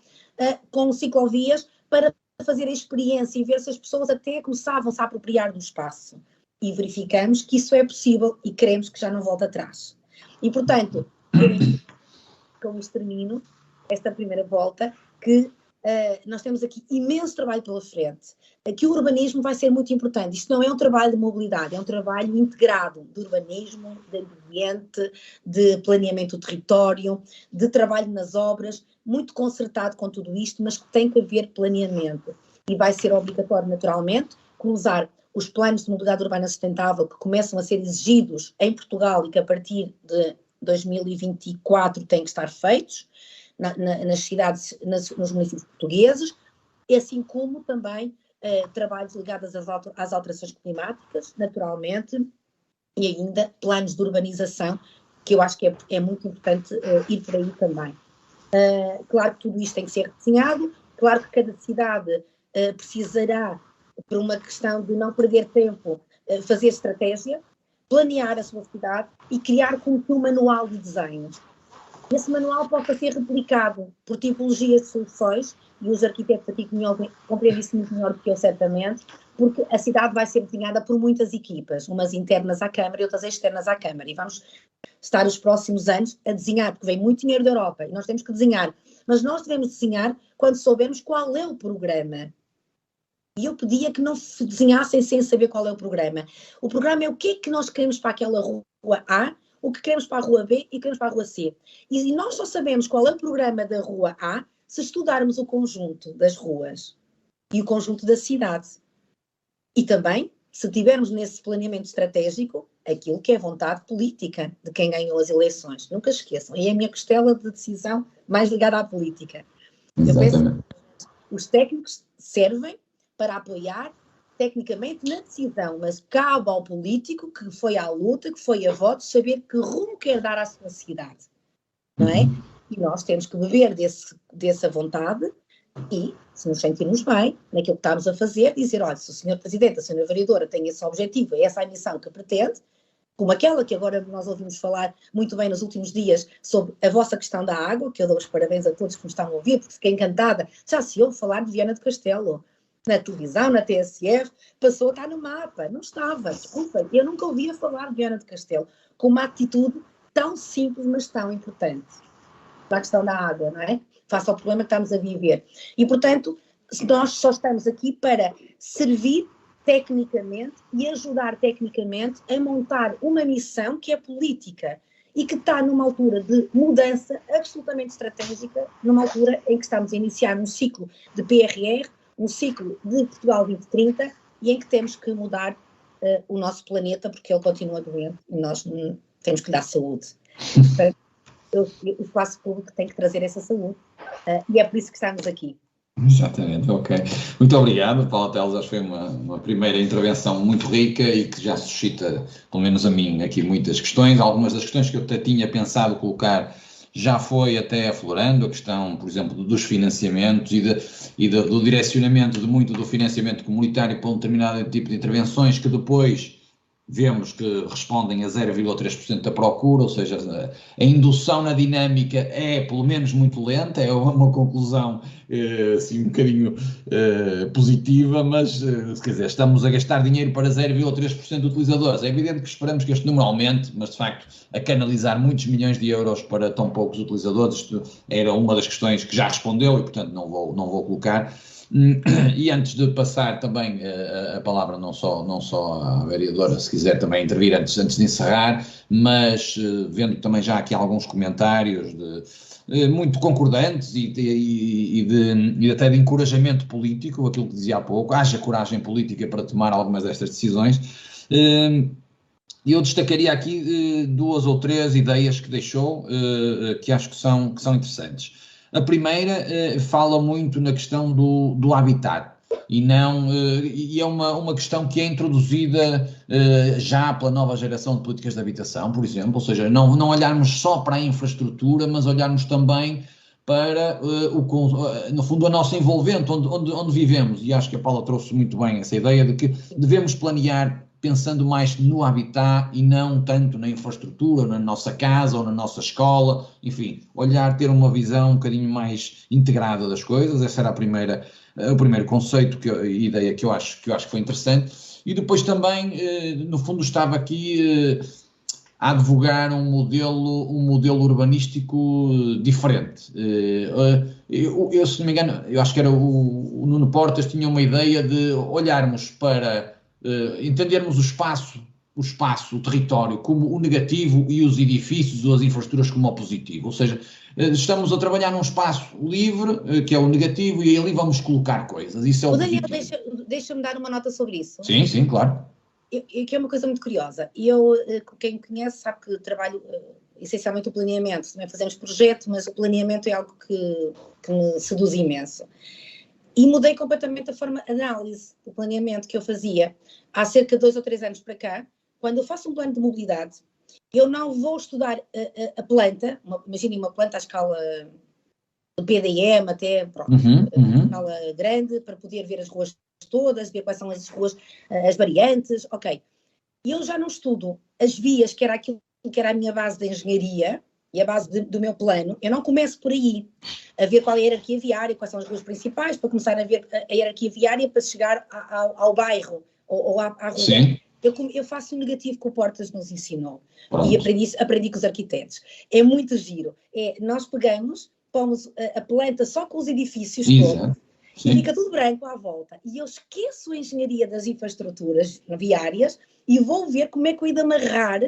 com ciclovias, para fazer a experiência e ver se as pessoas até começavam-se a apropriar do espaço. E verificamos que isso é possível e queremos que já não volte atrás. E, portanto, com isto termino esta primeira volta, que nós temos aqui imenso trabalho pela frente. Aqui o urbanismo vai ser muito importante. Isto não é um trabalho de mobilidade, é um trabalho integrado de urbanismo, de ambiente, de planeamento do território, de trabalho nas obras, muito concertado com tudo isto, mas que tem que haver planeamento. E vai ser obrigatório, naturalmente, cruzar os planos de mobilidade urbana sustentável que começam a ser exigidos em Portugal e que a partir de 2024 têm que estar feitos nas cidades, nos municípios portugueses, assim como também trabalhos ligados às alterações climáticas, naturalmente, e ainda planos de urbanização, que eu acho que é muito importante ir por aí também. Claro que tudo isto tem que ser desenhado, claro que cada cidade precisará, por uma questão de não perder tempo, fazer estratégia, planear a sua cidade e criar como que um manual de desenho. esse manual possa ser replicado por tipologia de soluções, e os arquitetos aqui compreendem isso muito melhor do que eu, certamente, porque a cidade vai ser desenhada por muitas equipas, umas internas à Câmara e outras externas à Câmara, e vamos estar os próximos anos a desenhar, porque vem muito dinheiro da Europa, e nós temos que desenhar, mas nós devemos desenhar quando soubermos qual é o programa. E eu pedia que não se desenhassem sem saber qual é o programa. O programa é o que é que nós queremos para aquela rua A, o que queremos para a rua B e queremos para a rua C. E nós só sabemos qual é o programa da rua A se estudarmos o conjunto das ruas e o conjunto da cidade. E também, se tivermos nesse planeamento estratégico, aquilo que é vontade política de quem ganhou as eleições. Nunca esqueçam. E é a minha costela de decisão mais ligada à política. Exatamente. Eu penso que os técnicos servem para apoiar tecnicamente na decisão, mas cabe ao político que foi à luta, que foi a votos, saber que rumo quer dar à sua cidade, não é? E nós temos que beber dessa vontade e, se nos sentirmos bem naquilo que estamos a fazer, dizer, olha, se o Sr. Presidente, a Sra. Vereadora tem esse objetivo, é essa a missão que pretende, como aquela que agora nós ouvimos falar muito bem nos últimos dias sobre a vossa questão da água, que eu dou os parabéns a todos que me estão a ouvir, porque fiquei encantada, já se ouve falar de Viana do Castelo, na televisão, na TSF, passou a estar no mapa, não estava, desculpa, eu nunca ouvia falar de Viana do Castelo, com uma atitude tão simples, mas tão importante, para a questão da água, não é? Face ao problema que estamos a viver. E, portanto, nós só estamos aqui para servir tecnicamente e ajudar tecnicamente a montar uma missão que é política e que está numa altura de mudança absolutamente estratégica, numa altura em que estamos a iniciar um ciclo de PRR, um ciclo de Portugal 2030 e em que temos que mudar o nosso planeta porque ele continua doente e nós temos que dar saúde. Portanto, o espaço público tem que trazer essa saúde e é por isso que estamos aqui. Exatamente, ok. Muito obrigado, Paula Teles, acho que foi uma primeira intervenção muito rica e que já suscita, pelo menos a mim, aqui muitas questões. Algumas das questões que eu até tinha pensado colocar já foi até aflorando, a questão, por exemplo, dos financiamentos do direcionamento de muito do financiamento comunitário para um determinado tipo de intervenções que depois vemos que respondem a 0,3% da procura, ou seja, a indução na dinâmica é pelo menos muito lenta, é uma conclusão assim, um bocadinho positiva, mas quer dizer, estamos a gastar dinheiro para 0,3% de utilizadores. É evidente que esperamos que este número aumente, mas de facto a canalizar muitos milhões de euros para tão poucos utilizadores, isto era uma das questões que já respondeu e portanto não vou colocar. E antes de passar também a palavra não só à vereadora, se quiser também intervir antes de encerrar, mas vendo também já aqui alguns comentários muito concordantes e até de encorajamento político, aquilo que dizia há pouco, haja coragem política para tomar algumas destas decisões. Eu destacaria aqui duas ou três ideias que deixou, que acho que são interessantes. A primeira fala muito na questão do habitat e é uma questão que é introduzida já pela nova geração de políticas de habitação, por exemplo, ou seja, não olharmos só para a infraestrutura, mas olharmos também para, no fundo, a nossa envolvente, onde vivemos, e acho que a Paula trouxe muito bem essa ideia de que devemos planear pensando mais no habitat e não tanto na infraestrutura, na nossa casa ou na nossa escola, enfim, ter uma visão um bocadinho mais integrada das coisas. Essa era o primeiro conceito, ideia que eu acho que foi interessante. E depois também, no fundo, estava aqui a advogar um modelo urbanístico diferente. Eu, se não me engano, eu acho que era o Nuno Portas, tinha uma ideia de olharmos para entendermos o espaço, o território como o negativo e os edifícios ou as infraestruturas como o positivo, ou seja, estamos a trabalhar num espaço livre, que é o negativo, e ali vamos colocar coisas, isso é o Daniel, positivo. deixa-me dar uma nota sobre isso. Sim, claro. Que é uma coisa muito curiosa, quem me conhece sabe que trabalho essencialmente o planeamento, também fazemos projeto, mas o planeamento é algo que me seduz imenso. E mudei completamente a forma de análise do planeamento que eu fazia há cerca de 2 ou 3 anos para cá. Quando eu faço um plano de mobilidade, eu não vou estudar a planta, imaginem uma planta à escala do PDM até, escala grande, para poder ver as ruas todas, ver quais são as ruas, as variantes, ok. E eu já não estudo as vias, que era aquilo que era a minha base de engenharia, e a base do meu plano, eu não começo por aí, a ver qual é a hierarquia viária, quais são as ruas principais, para começar a ver a hierarquia viária para chegar ao bairro ou à rua. Sim. Eu faço o negativo que o Portas nos ensinou. Pronto. E aprendi com os arquitetos. É muito giro. Nós pegamos, pomos a planta só com os edifícios todos, e fica tudo branco à volta. E eu esqueço a engenharia das infraestruturas viárias e vou ver como é que eu hei de amarrar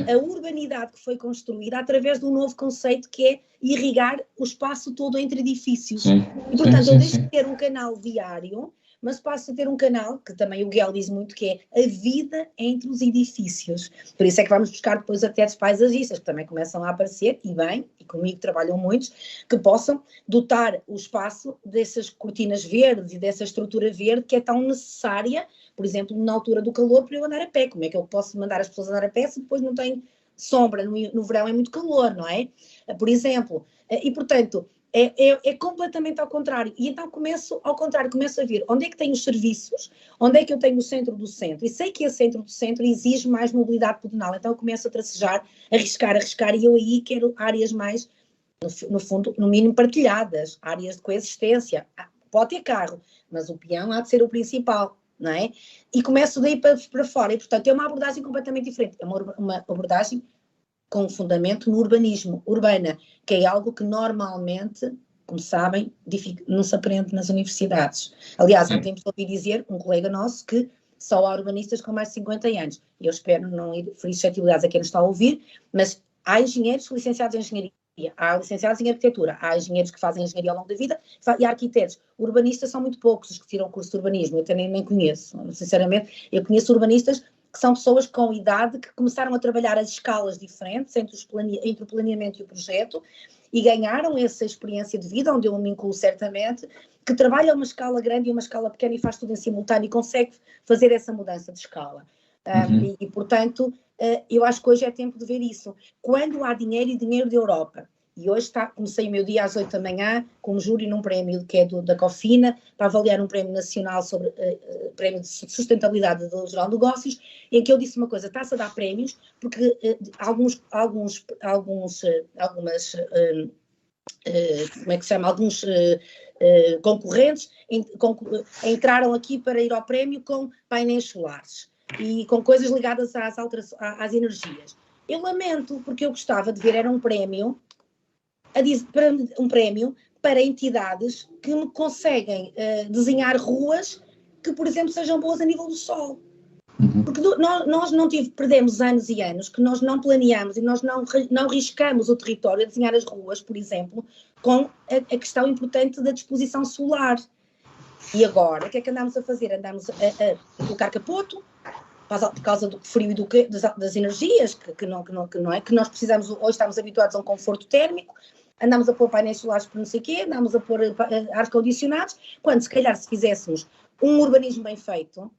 a urbanidade que foi construída através de um novo conceito que é irrigar o espaço todo entre edifícios. E, portanto, eu deixo de ter um canal viário, mas passo a ter um canal, que também o Guel diz muito, que é a vida entre os edifícios. Por isso é que vamos buscar depois arquitetos paisagistas, que também começam a aparecer, e bem, e comigo trabalham muitos, que possam dotar o espaço dessas cortinas verdes e dessa estrutura verde que é tão necessária, por exemplo, na altura do calor, para eu andar a pé. Como é que eu posso mandar as pessoas andar a pé se depois não tem sombra? No verão é muito calor, não é? Por exemplo. E, portanto, é completamente ao contrário. E então começo a ver onde é que tenho os serviços, onde é que eu tenho o centro do centro. E sei que esse centro do centro exige mais mobilidade pedonal. Então eu começo a tracejar, arriscar. E eu aí quero áreas mais, no fundo, no mínimo partilhadas, áreas de coexistência. Pode ter carro, mas o peão há de ser o principal. Não é? E começo daí para fora, e portanto é uma abordagem completamente diferente, é uma abordagem com fundamento no urbanismo, urbana, que é algo que normalmente, como sabem, não se aprende nas universidades. Aliás, não temos ouvido dizer, um colega nosso, que só há urbanistas com mais de 50 anos, e eu espero não ir ferir suscetibilidades a quem nos está a ouvir, mas há engenheiros licenciados em engenharia, há licenciados em arquitetura, há engenheiros que fazem engenharia ao longo da vida e há arquitetos. Urbanistas são muito poucos os que tiram o curso de urbanismo, eu também nem conheço, sinceramente. Eu conheço urbanistas que são pessoas com idade que começaram a trabalhar as escalas diferentes entre o planeamento e o projeto e ganharam essa experiência de vida, onde eu me incluo certamente, que trabalha uma escala grande e uma escala pequena e faz tudo em simultâneo e consegue fazer essa mudança de escala. Portanto, eu acho que hoje é tempo de ver isso. Quando há dinheiro e dinheiro da Europa, e hoje comecei o meu dia às 8 da manhã como júri num prémio que é da Cofina, para avaliar um prémio nacional sobre prémio de sustentabilidade do Geral de Negócios, em que eu disse uma coisa, está-se a dar prémios, porque alguns concorrentes entraram aqui para ir ao prémio com painéis solares e com coisas ligadas às energias. Eu lamento, porque eu gostava de ver, era um prémio para entidades que me conseguem desenhar ruas que, por exemplo, sejam boas a nível do sol. Porque nós não perdemos anos e anos que nós não planeamos e nós não riscamos o território a desenhar as ruas, por exemplo, com a questão importante da disposição solar. E agora, o que é que andamos a fazer? Andamos a colocar capoto, por causa do frio e das energias, que não é, que nós precisamos, hoje estamos habituados a um conforto térmico, andamos a pôr painéis solares por não sei o quê, andamos a pôr ar-condicionados, quando se calhar se fizéssemos um urbanismo bem feito,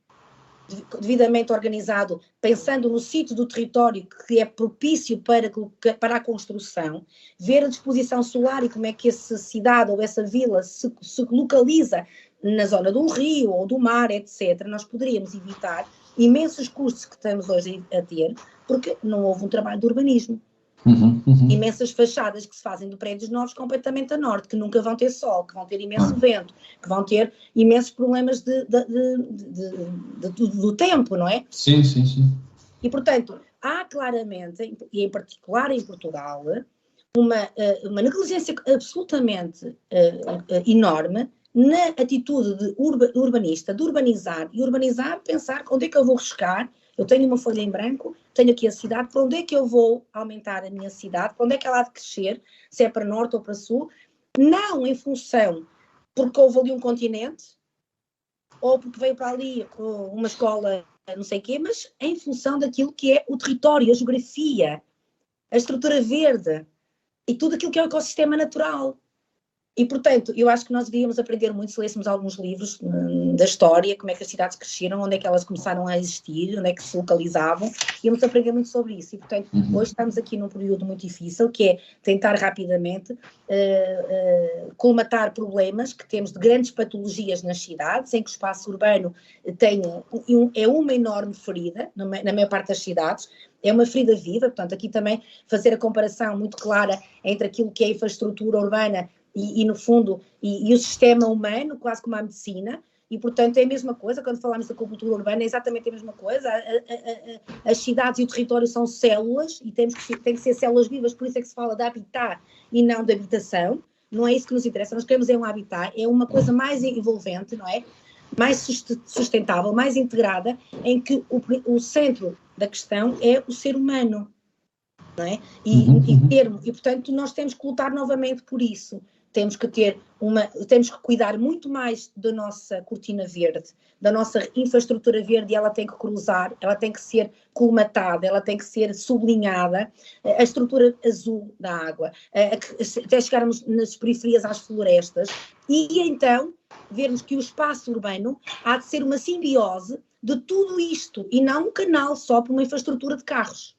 devidamente organizado, pensando no sítio do território que é propício para a construção, ver a disposição solar e como é que essa cidade ou essa vila se localiza na zona do rio ou do mar, etc., nós poderíamos evitar imensos custos que estamos hoje a ter, porque não houve um trabalho de urbanismo. Imensas fachadas que se fazem de prédios novos completamente a norte, que nunca vão ter sol, que vão ter imenso vento, que vão ter imensos problemas do tempo, não é? Sim. E, portanto, há claramente, e em particular em Portugal, uma negligência absolutamente enorme na atitude de urbanista, de urbanizar, pensar onde é que eu vou riscar. Eu tenho uma folha em branco, tenho aqui a cidade, para onde é que eu vou aumentar a minha cidade, para onde é que ela há de crescer, se é para norte ou para sul, não em função porque houve ali um continente, ou porque veio para ali uma escola não sei o quê, mas em função daquilo que é o território, a geografia, a estrutura verde e tudo aquilo que é o ecossistema natural. E, portanto, eu acho que nós devíamos aprender muito se lêssemos alguns livros da história, como é que as cidades cresceram, onde é que elas começaram a existir, onde é que se localizavam, íamos aprender muito sobre isso. E, portanto, hoje estamos aqui num período muito difícil, que é tentar rapidamente colmatar problemas que temos de grandes patologias nas cidades, em que o espaço urbano é uma enorme ferida, na maior parte das cidades, é uma ferida viva, portanto aqui também fazer a comparação muito clara entre aquilo que é a infraestrutura urbana e no fundo, e o sistema humano, quase como a medicina, e portanto é a mesma coisa, quando falamos da cultura urbana é exatamente a mesma coisa, as cidades e o território são células, e tem que ser células vivas, por isso é que se fala de habitat e não de habitação, não é isso que nos interessa, nós queremos um habitat, é uma coisa mais envolvente, não é? Mais sustentável, mais integrada, em que o centro da questão é o ser humano, não é? E portanto nós temos que lutar novamente por isso. Temos que cuidar muito mais da nossa cortina verde, da nossa infraestrutura verde, e ela tem que cruzar, ela tem que ser colmatada, ela tem que ser sublinhada, a estrutura azul da água, até chegarmos nas periferias às florestas, e então vermos que o espaço urbano há de ser uma simbiose de tudo isto, e não um canal só para uma infraestrutura de carros.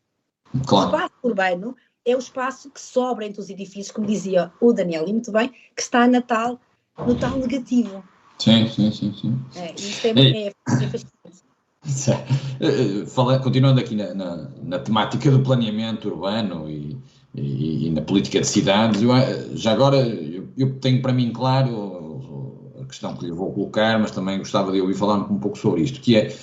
Claro. O espaço urbano é o espaço que sobra entre os edifícios, como dizia o Daniel, e muito bem, que está no tal negativo. Sim. Isto é fascinante. Continuando aqui na temática do planeamento urbano e na política de cidades, já agora eu tenho para mim claro a questão que lhe vou colocar, mas também gostava de ouvir falar um pouco sobre isto, que é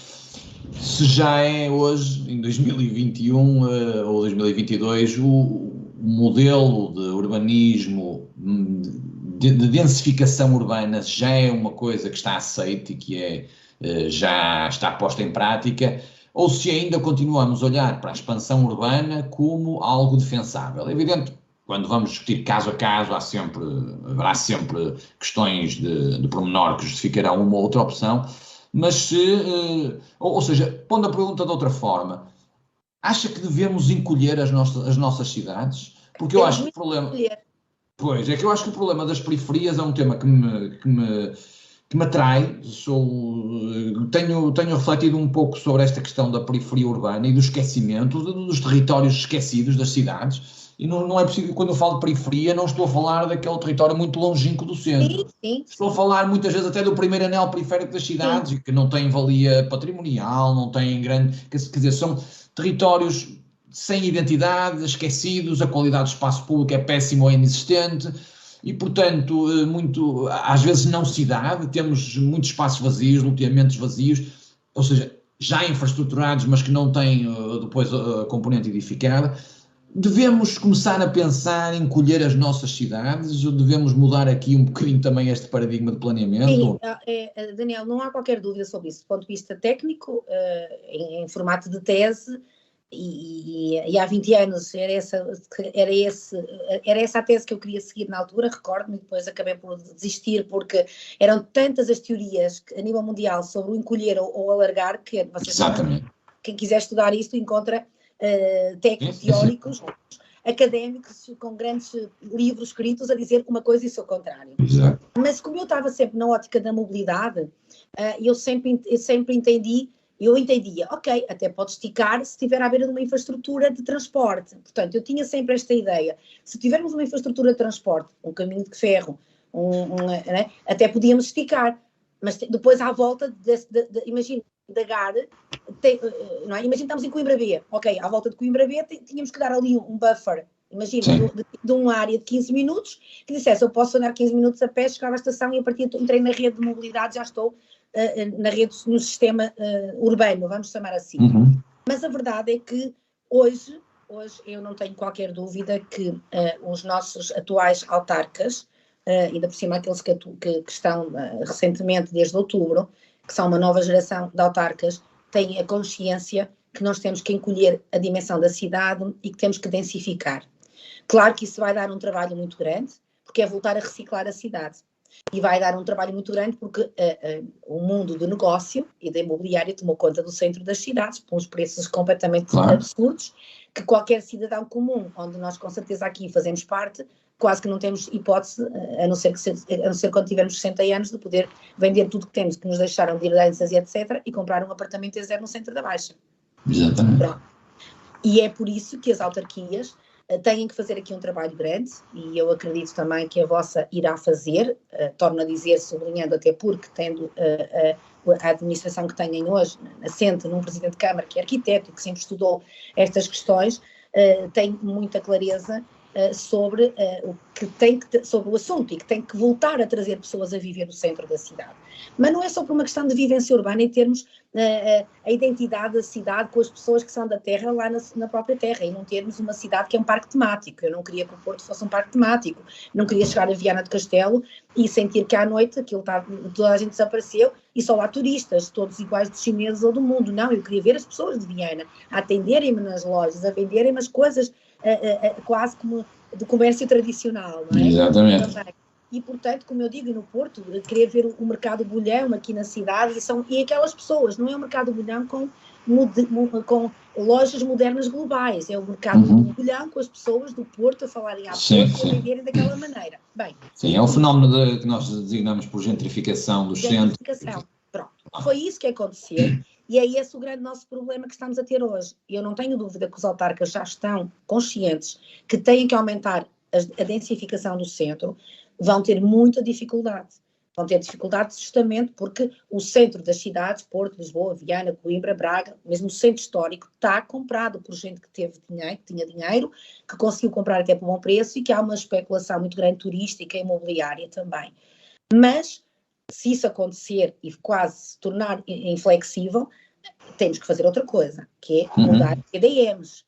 se já é hoje, em 2021 ou 2022, o modelo de urbanismo, de densificação urbana, já é uma coisa que está aceita e que já está posta em prática, ou se ainda continuamos a olhar para a expansão urbana como algo defensável. É evidente, quando vamos discutir caso a caso, haverá sempre questões de pormenor que justificarão uma ou outra opção. Mas, ou seja, pondo a pergunta de outra forma, acha que devemos encolher as nossas cidades? Porque eu acho que o problema... Pois, é que eu acho que o problema das periferias é um tema que me atrai. Tenho refletido um pouco sobre esta questão da periferia urbana e do esquecimento, dos territórios esquecidos das cidades. E não é possível, quando eu falo de periferia, não estou a falar daquele território muito longínquo do centro. Sim. Estou a falar muitas vezes até do primeiro anel periférico das cidades, e que não tem valia patrimonial, não tem grande... Quer dizer, são territórios sem identidade, esquecidos, a qualidade do espaço público é péssima ou inexistente, e portanto, às vezes não cidade, temos muitos espaços vazios, loteamentos vazios, ou seja, já infraestruturados, mas que não têm depois a componente edificada. Devemos começar a pensar em encolher as nossas cidades, ou devemos mudar aqui um bocadinho também este paradigma de planeamento? Sim, Daniel, não há qualquer dúvida sobre isso. Do ponto de vista técnico, em formato de tese, e há 20 anos era essa a tese que eu queria seguir na altura, recordo-me, depois acabei por desistir, porque eram tantas as teorias a nível mundial sobre o encolher ou alargar, que vocês Exatamente. Quem quiser estudar isto encontra teóricos, académicos com grandes livros escritos a dizer uma coisa e o seu contrário. Exato. Mas como eu estava sempre na ótica da mobilidade, eu sempre entendia, ok, até pode esticar se estiver à beira de uma infraestrutura de transporte. Portanto, eu tinha sempre esta ideia, se tivermos uma infraestrutura de transporte, um caminho de ferro, né, até podíamos esticar, mas depois à volta, imagina, da GAR, não é? Imagina que estamos em Coimbra B, ok, à volta de Coimbra B tínhamos que dar ali um buffer, imagina, de uma área de 15 minutos, que dissesse, eu posso andar 15 minutos a pé, chegar à estação e a partir entrei na rede de mobilidade, já estou na rede, no sistema urbano, vamos chamar assim. Uhum. Mas a verdade é que hoje eu não tenho qualquer dúvida que os nossos atuais autarcas, ainda por cima aqueles que estão recentemente, desde outubro, que são uma nova geração de autarcas, têm a consciência que nós temos que encolher a dimensão da cidade e que temos que densificar. Claro que isso vai dar um trabalho muito grande, porque é voltar a reciclar a cidade. E vai dar um trabalho muito grande porque o mundo do negócio e da imobiliária tomou conta do centro das cidades, com os preços completamente absurdos, que qualquer cidadão comum, onde nós com certeza aqui fazemos parte, quase que não temos hipótese, a não ser quando tivermos 60 anos, de poder vender tudo que temos, que nos deixaram de heranças e etc., e comprar um apartamento a zero no centro da Baixa. Exatamente. Pronto. E é por isso que as autarquias têm que fazer aqui um trabalho grande e eu acredito também que a vossa irá fazer, torno a dizer, sublinhando até porque tendo a administração que têm hoje, assente num Presidente de Câmara que é arquiteto e que sempre estudou estas questões, tem muita clareza sobre sobre o assunto e que tem que voltar a trazer pessoas a viver no centro da cidade. Mas não é só por uma questão de vivência urbana e termos a identidade da cidade com as pessoas que são da terra lá na própria terra e não termos uma cidade que é um parque temático. Eu não queria que o Porto fosse um parque temático, não queria chegar a Viana do Castelo e sentir que à noite toda a gente desapareceu e só há turistas, todos iguais dos chineses ou do mundo. Não, eu queria ver as pessoas de Viana a atenderem-me nas lojas, a venderem-me as coisas quase como do comércio tradicional, não é? Exatamente. Também. E, portanto, como eu digo, no Porto, queria ver o mercado bolhão aqui na cidade e aquelas pessoas, não é um mercado bolhão com lojas modernas globais, é o mercado do bolhão com as pessoas do Porto a falarem à Porto e a venderem daquela maneira. Bem, sim, é o fenómeno que nós designamos por gentrificação dos centros. Pronto, foi isso que aconteceu. E é esse o grande nosso problema que estamos a ter hoje. Eu não tenho dúvida que os autarcas já estão conscientes que têm que aumentar a densificação do centro, vão ter muita dificuldade. Vão ter dificuldade justamente porque o centro das cidades, Porto, Lisboa, Viana, Coimbra, Braga, mesmo o centro histórico, está comprado por gente que teve dinheiro, que tinha dinheiro, que conseguiu comprar até por bom preço e que há uma especulação muito grande turística e imobiliária também. Mas, se isso acontecer e quase se tornar inflexível, temos que fazer outra coisa, que é mudar PDMs,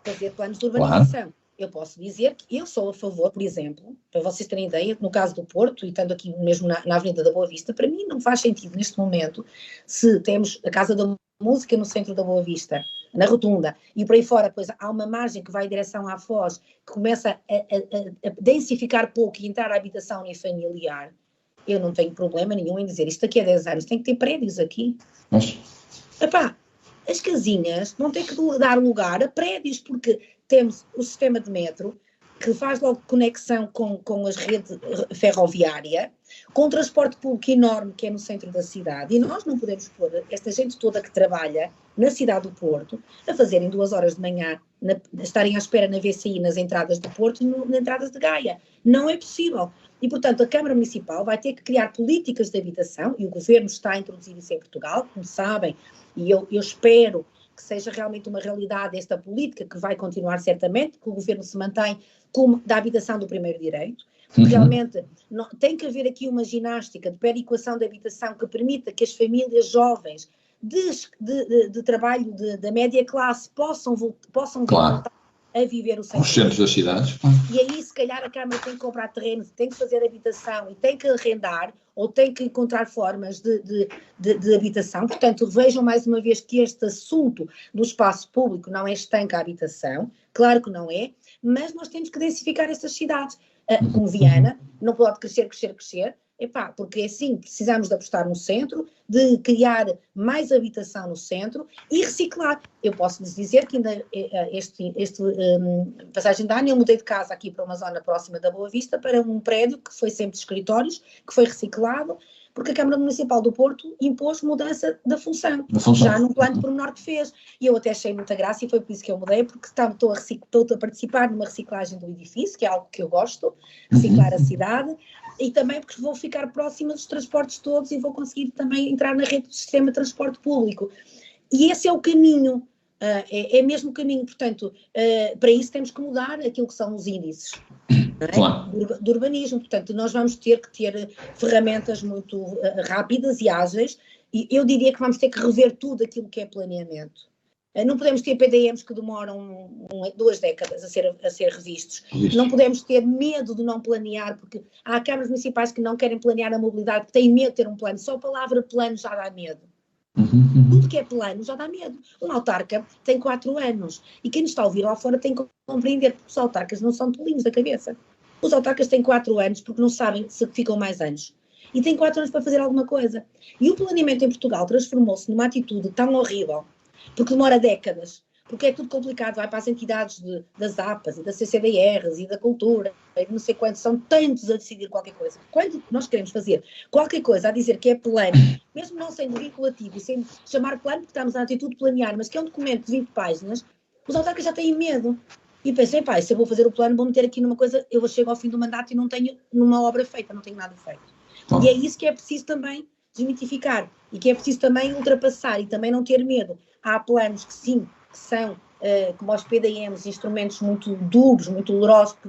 fazer planos de urbanização. Claro. Eu posso dizer que eu sou a favor, por exemplo, para vocês terem ideia, no caso do Porto, e estando aqui mesmo na Avenida da Boa Vista, para mim não faz sentido neste momento, se temos a Casa da Música no centro da Boa Vista, na Rotunda, e por aí fora, depois há uma margem que vai em direção à Foz, que começa a densificar pouco e entrar a habitação unifamiliar. Eu não tenho problema nenhum em dizer isto daqui a 10 anos, tem que ter prédios aqui. Epá, as casinhas não têm que dar lugar a prédios, porque temos o sistema de metro, que faz logo conexão com a rede ferroviária, com o transporte público enorme que é no centro da cidade, e nós não podemos pôr esta gente toda que trabalha na cidade do Porto a fazerem 2 horas de manhã, estarem à espera na VCI nas entradas do Porto e nas entradas de Gaia. Não é possível. E, portanto, a Câmara Municipal vai ter que criar políticas de habitação, e o Governo está a introduzir isso em Portugal, como sabem, e eu espero que seja realmente uma realidade esta política, que vai continuar certamente, que o Governo se mantém como da habitação do primeiro direito, porque realmente tem que haver aqui uma ginástica de perequação da habitação que permita que as famílias jovens de trabalho da média classe possam voltar a viver o centro. Os centros das cidades. E aí, se calhar, a Câmara tem que comprar terrenos, tem que fazer habitação e tem que arrendar, ou tem que encontrar formas de habitação. Portanto, vejam mais uma vez que este assunto do espaço público não é estanque à habitação, claro que não é, mas nós temos que densificar estas cidades. Como Viana, não pode crescer, porque assim precisamos de apostar no centro, de criar mais habitação no centro e reciclar. Eu posso lhes dizer que ainda passagem de ano eu mudei de casa aqui para uma zona próxima da Boa Vista para um prédio que foi sempre de escritórios, que foi reciclado, porque a Câmara Municipal do Porto impôs mudança da função, já num plano de pormenor que fez. E eu até achei muita graça e foi por isso que eu mudei, porque estou a participar numa reciclagem do edifício, que é algo que eu gosto, reciclar a cidade, e também porque vou ficar próxima dos transportes todos e vou conseguir também entrar na rede do sistema de transporte público. E esse é o caminho, é mesmo o caminho. Portanto, para isso temos que mudar aquilo que são os índices. Claro. Do urbanismo, portanto nós vamos ter que ter ferramentas muito rápidas e ágeis, e eu diria que vamos ter que rever tudo aquilo que é planeamento. Não podemos ter PDMs que demoram 2 décadas a ser revistos. Isso. Não podemos ter medo de não planear, porque há câmaras municipais que não querem planear a mobilidade, que têm medo de ter um plano. Só a palavra plano já dá medo. Tudo que é plano já dá medo. Um autarca tem 4 anos e quem nos está a ouvir lá fora tem que compreender que os autarcas não são tolinhos da cabeça. Os autarcas têm 4 anos porque não sabem se ficam mais anos. E têm 4 anos para fazer alguma coisa. E o planeamento em Portugal transformou-se numa atitude tão horrível, porque demora décadas, porque é tudo complicado, vai para as entidades das APAs e da CCDRs e da cultura, e não sei quantos, são tantos a decidir qualquer coisa. Quando nós queremos fazer qualquer coisa a dizer que é plano, mesmo não sendo vinculativo e sem chamar plano, porque estamos na atitude de planear, mas que é um documento de 20 páginas, os autarcas já têm medo. E pensei, pá, se eu vou fazer o plano, vou meter aqui numa coisa, eu chego ao fim do mandato e não tenho numa obra feita, não tenho nada feito. E é isso que é preciso também desmitificar e que é preciso também ultrapassar e também não ter medo. Há planos que sim, que são, como os PDMs, instrumentos muito duros, muito dolorosos, que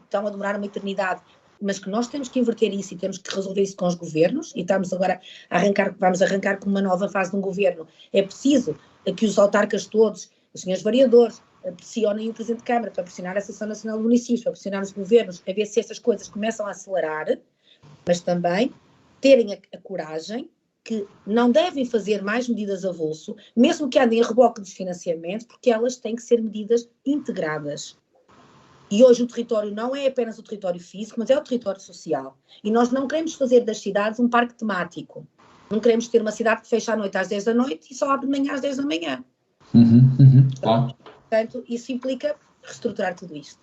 estão a demorar uma eternidade, mas que nós temos que inverter isso e temos que resolver isso com os governos, e estamos agora vamos arrancar com uma nova fase de um governo. É preciso que os autarcas todos, os senhores vereadores, pressionem o Presidente de Câmara para pressionar a Associação Nacional de Municípios, para pressionar os governos, a ver se estas coisas começam a acelerar, mas também terem a coragem que não devem fazer mais medidas a avulso, mesmo que andem a reboque dos financiamentos, porque elas têm que ser medidas integradas. E hoje o território não é apenas o território físico, mas é o território social. E nós não queremos fazer das cidades um parque temático. Não queremos ter uma cidade que fecha à noite às 10 da noite e só abre de manhã às 10 da manhã. Claro. Portanto, isso implica reestruturar tudo isto.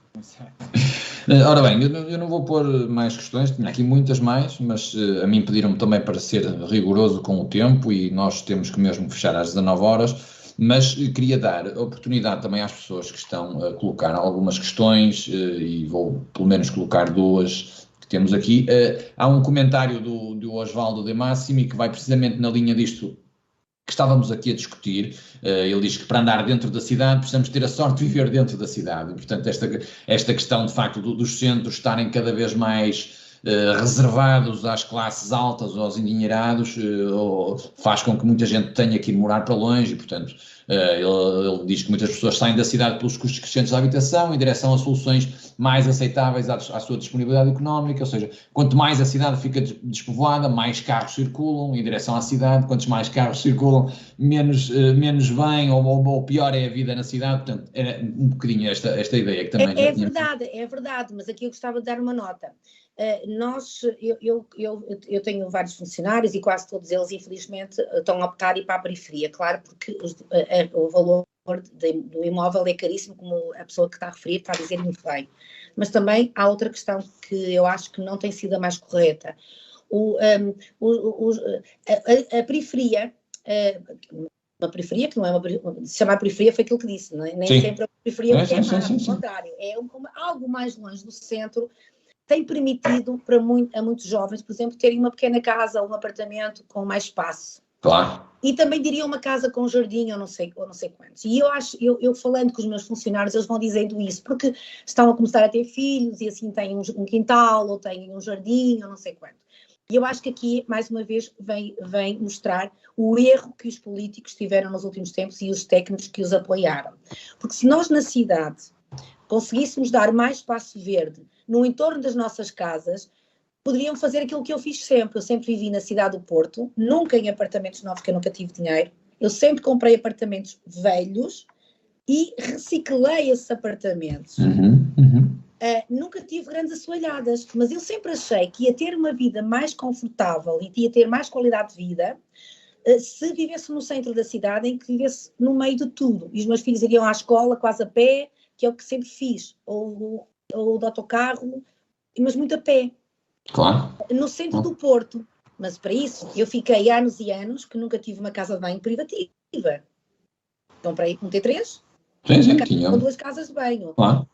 Ora bem, eu não vou pôr mais questões, tinha aqui muitas mais, mas a mim pediram-me também para ser rigoroso com o tempo e nós temos que mesmo fechar às 19 horas, mas queria dar oportunidade também às pessoas que estão a colocar algumas questões e vou pelo menos colocar duas que temos aqui. Há um comentário do Osvaldo De Massimi que vai precisamente na linha disto que estávamos aqui a discutir. Ele diz que para andar dentro da cidade precisamos ter a sorte de viver dentro da cidade. E, portanto, esta questão, de facto, dos centros estarem cada vez mais reservados às classes altas ou aos endinheirados, faz com que muita gente tenha que ir morar para longe. E, portanto, ele diz que muitas pessoas saem da cidade pelos custos crescentes da habitação em direção a soluções mais aceitáveis à sua disponibilidade económica, ou seja, quanto mais a cidade fica despovoada, mais carros circulam em direção à cidade, quantos mais carros circulam, menos bem ou pior é a vida na cidade. Portanto, era um bocadinho esta ideia que também é verdade, mas aqui eu gostava de dar uma nota. Eu tenho vários funcionários e quase todos eles, infelizmente, estão a optar ir para a periferia, claro, porque o valor do imóvel é caríssimo, como a pessoa que está a referir está a dizer muito bem. Mas também há outra questão que eu acho que não tem sido a mais correta. A periferia, uma periferia que não é se chamar periferia foi aquilo que disse, não é? Nem sim. sempre a periferia é má, ao contrário, é algo mais longe do centro, tem permitido a muitos jovens, por exemplo, terem uma pequena casa ou um apartamento com mais espaço. Claro. E também diria uma casa com jardim ou não sei quantos. E eu falando com os meus funcionários, eles vão dizendo isso, porque estão a começar a ter filhos e assim têm um quintal ou têm um jardim ou não sei quanto. E eu acho que aqui, mais uma vez, vem mostrar o erro que os políticos tiveram nos últimos tempos e os técnicos que os apoiaram. Porque se nós na cidade conseguíssemos dar mais espaço verde no entorno das nossas casas, poderiam fazer aquilo que eu fiz sempre. Eu sempre vivi na cidade do Porto, nunca em apartamentos novos, que eu nunca tive dinheiro. Eu sempre comprei apartamentos velhos e reciclei esses apartamentos. Nunca tive grandes assoalhadas, mas eu sempre achei que ia ter uma vida mais confortável e ia ter mais qualidade de vida se vivesse no centro da cidade, em que vivesse no meio de tudo. E os meus filhos iriam à escola quase a pé, que é o que sempre fiz, ou de autocarro, mas muito a pé. Claro. No centro do Porto. Mas para isso eu fiquei anos e anos que nunca tive uma casa de banho privativa. Comprei um T3, com 2 casas de banho. Claro.